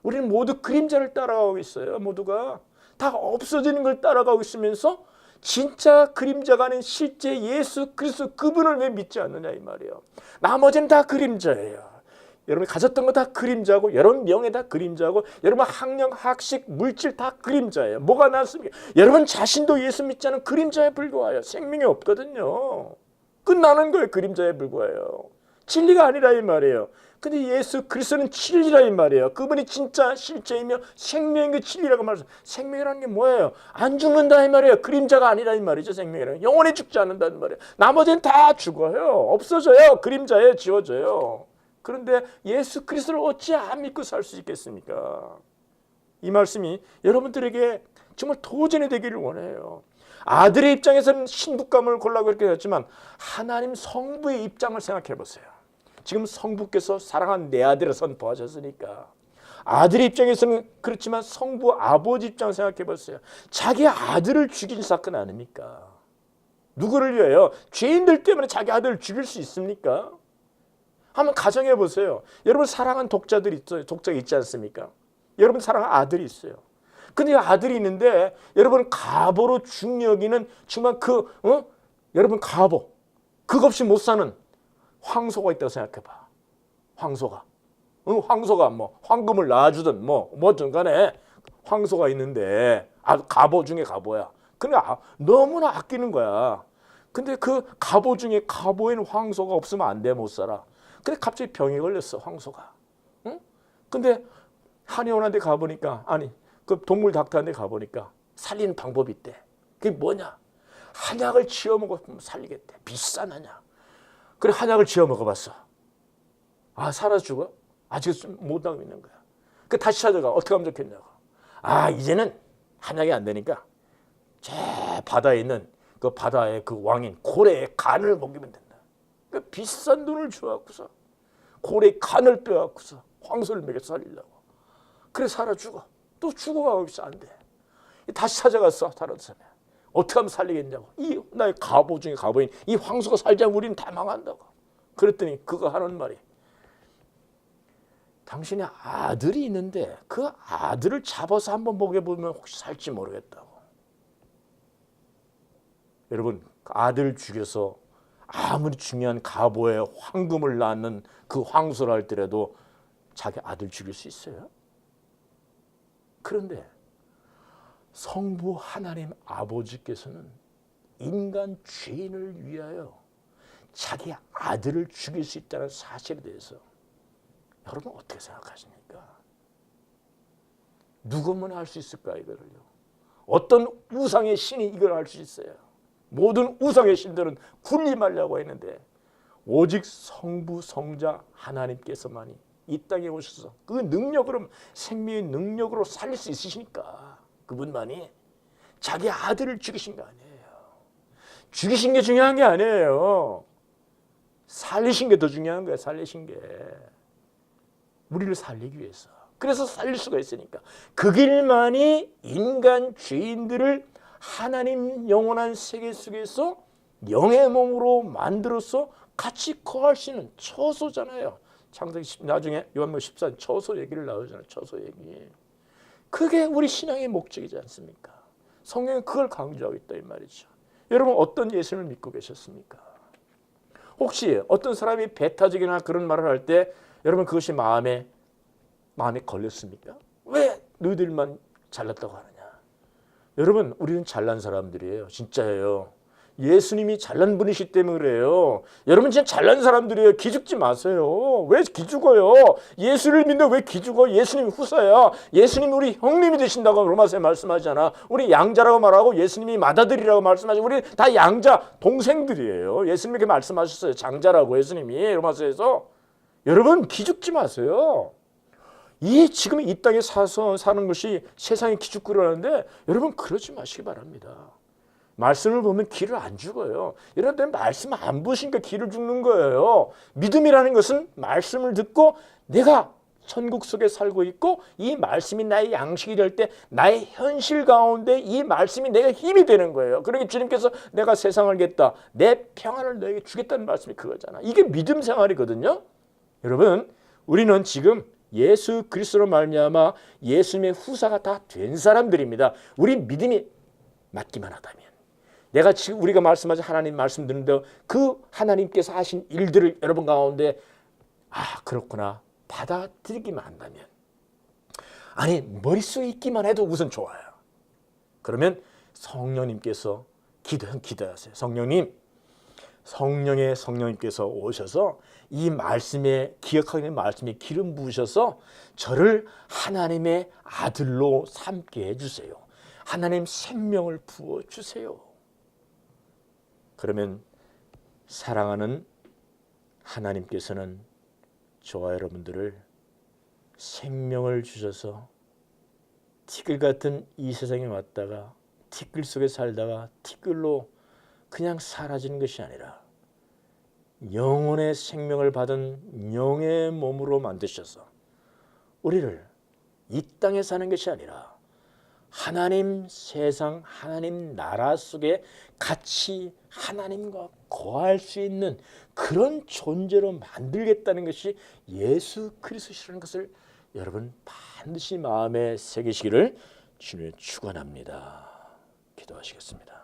Speaker 1: 우리는 모두 그림자를 따라가고 있어요. 모두가 다 없어지는 걸 따라가고 있으면서 진짜 그림자가 아닌 실제 예수 그리스도 그분을 왜 믿지 않느냐 이 말이에요. 나머지는 다 그림자예요. 여러분이 가졌던 거 다 그림자고, 여러분 명예 다 그림자고, 여러분 학력, 학식, 물질 다 그림자예요. 뭐가 낫습니까? 여러분 자신도 예수 믿지 않은 그림자에 불과해요. 생명이 없거든요. 끝나는 거예요. 그림자에 불과해요. 진리가 아니라 이 말이에요. 근데 예수 그리스도는 진리라 이 말이에요. 그분이 진짜 실제이며 생명인 게 진리라고 말해서, 생명이라는 게 뭐예요? 안 죽는다 이 말이에요. 그림자가 아니라 이 말이죠. 생명이라는 영원히 죽지 않는다는 말이에요. 나머지는 다 죽어요. 없어져요. 그림자에 지워져요. 그런데 예수 그리스도를 어찌 안 믿고 살 수 있겠습니까? 이 말씀이 여러분들에게 정말 도전이 되기를 원해요. 아들의 입장에서는 신부감을 골라고 이렇게 했지만 하나님 성부의 입장을 생각해 보세요. 지금 성부께서 사랑한 내 아들을 선포하셨으니까 아들의 입장에서는 그렇지만 성부 아버지 입장을 생각해 보세요. 자기 아들을 죽인 사건 아닙니까? 누구를 위하여? 죄인들 때문에 자기 아들을 죽일 수 있습니까? 한번 가정해 보세요. 여러분 사랑한 독자들이 있어요. 독자가 있지 않습니까? 여러분 사랑한 아들이 있어요. 근데 아들이 있는데 여러분 가보로 중여기는 정말 여러분 가보 그것 없이 못 사는 황소가 있다고 생각해봐. 황소가 뭐 황금을 낳아주든 뭐든 간에 황소가 있는데 가보 중에 가보야. 근데 너무나 아끼는 거야. 근데 그 가보 중에 가보에는 황소가 없으면 안 돼. 못 살아. 근데 갑자기 병이 걸렸어. 황소가. 응? 근데 한의원한테 가보니까 그 동물 닥터한테 가보니까 살리는 방법이 있대. 그게 뭐냐? 한약을 지어 먹으면 살리겠대. 비싼 한약. 그래 한약을 지어 먹어봤어. 살아 죽어? 아직 못 하고 있는 거야. 그 다시 찾아가. 어떻게 하면 좋겠냐고. 이제는 한약이 안 되니까 저 바다에 있는 그 바다의 그 왕인 고래의 간을 먹이면 된다. 그 비싼 돈을 주어갖고서 고래의 간을 빼갖고서 황소를 먹여 살리려고. 그래 살아 죽어. 또 죽어가고 있어. 안 돼. 다시 찾아갔어. 다른 사람이. 어떻게 하면 살리겠냐고. 이 나의 가보 중에 가보인 이 황소가 살지 않으면 우리는 다 망한다고. 그랬더니 그거 하는 말이 당신의 아들이 있는데 그 아들을 잡아서 한번 먹여보면 혹시 살지 모르겠다고. 여러분 아들을 죽여서 아무리 중요한 가보에 황금을 낳는 그 황소를 할더라도 자기 아들 죽일 수 있어요? 그런데 성부 하나님 아버지께서는 인간 죄인을 위하여 자기 아들을 죽일 수 있다는 사실에 대해서 여러분 어떻게 생각하십니까? 누구면 할 수 있을까 이거를요? 어떤 우상의 신이 이걸 할 수 있어요? 모든 우상의 신들은 군림하려고 했는데 오직 성부 성자 하나님께서만이 이 땅에 오셔서 그 능력으로 생명의 능력으로 살릴 수 있으시니까 그분만이 자기 아들을 죽이신 거 아니에요. 죽이신 게 중요한 게 아니에요. 살리신 게 더 중요한 거예요. 살리신 게. 우리를 살리기 위해서. 그래서 살릴 수가 있으니까. 그 길만이 인간 죄인들을 하나님 영원한 세계 속에서 영의 몸으로 만들어서 같이 거할 수 있는 처소잖아요. 창세기 나중에 요한복음 14장 처소 얘기를 나오잖아요. 처소 얘기. 그게 우리 신앙의 목적이지 않습니까? 성경은 그걸 강조하고 있다 이 말이죠. 여러분 어떤 예수님을 믿고 계셨습니까? 혹시 어떤 사람이 배타적이나 그런 말을 할 때 여러분 그것이 마음에 걸렸습니까? 왜 너희들만 잘났다고 하느냐? 여러분 우리는 잘난 사람들이에요. 진짜예요. 예수님이 잘난 분이시기 때문에 그래요. 여러분 진짜 잘난 사람들이에요. 기죽지 마세요. 왜 기죽어요? 예수를 믿는데 왜 기죽어? 예수님이 후사야. 예수님이 우리 형님이 되신다고 로마서에 말씀하잖아. 우리 양자라고 말하고 예수님이 맏아들이라고 말씀하죠. 우리 다 양자 동생들이에요. 예수님이 그렇게 말씀하셨어요. 장자라고 예수님이 로마서에서. 여러분 기죽지 마세요. 지금 이 땅에 사는 것이 세상에 기죽거리는데 여러분 그러지 마시기 바랍니다. 말씀을 보면 기를 안 죽어요. 여러분 말씀 안 보시니까 기를 죽는 거예요. 믿음이라는 것은 말씀을 듣고 내가 천국 속에 살고 있고 이 말씀이 나의 양식이 될 때 나의 현실 가운데 이 말씀이 내가 힘이 되는 거예요. 그러니까 주님께서 내가 세상을 알겠다. 내 평안을 너에게 주겠다는 말씀이 그거잖아. 이게 믿음 생활이거든요. 여러분 우리는 지금 예수 그리스도로 말미암아 예수님의 후사가 다 된 사람들입니다. 우리 믿음이 맞기만 하다면 내가 지금 우리가 말씀하신 하나님 말씀 듣는데 그 하나님께서 하신 일들을 여러분 가운데 그렇구나 받아들이기만 한다면, 아니 머릿속에 있기만 해도 우선 좋아요. 그러면 성령님께서 기도하세요. 성령님께서 오셔서 이 말씀에 기억하는 말씀에 기름 부으셔서 저를 하나님의 아들로 삼게 해주세요. 하나님 생명을 부어주세요. 그러면 사랑하는 하나님께서는 저와 여러분들을 생명을 주셔서 티끌 같은 이 세상에 왔다가 티끌 속에 살다가 티끌로 그냥 사라지는 것이 아니라 영혼의 생명을 받은 영의 몸으로 만드셔서 우리를 이 땅에 사는 것이 아니라 하나님 세상, 하나님 나라 속에 같이 하나님과 거할 수 있는 그런 존재로 만들겠다는 것이 예수 그리스도시라는 것을 여러분 반드시 마음에 새기시기를 주님의 축원합니다. 기도하시겠습니다.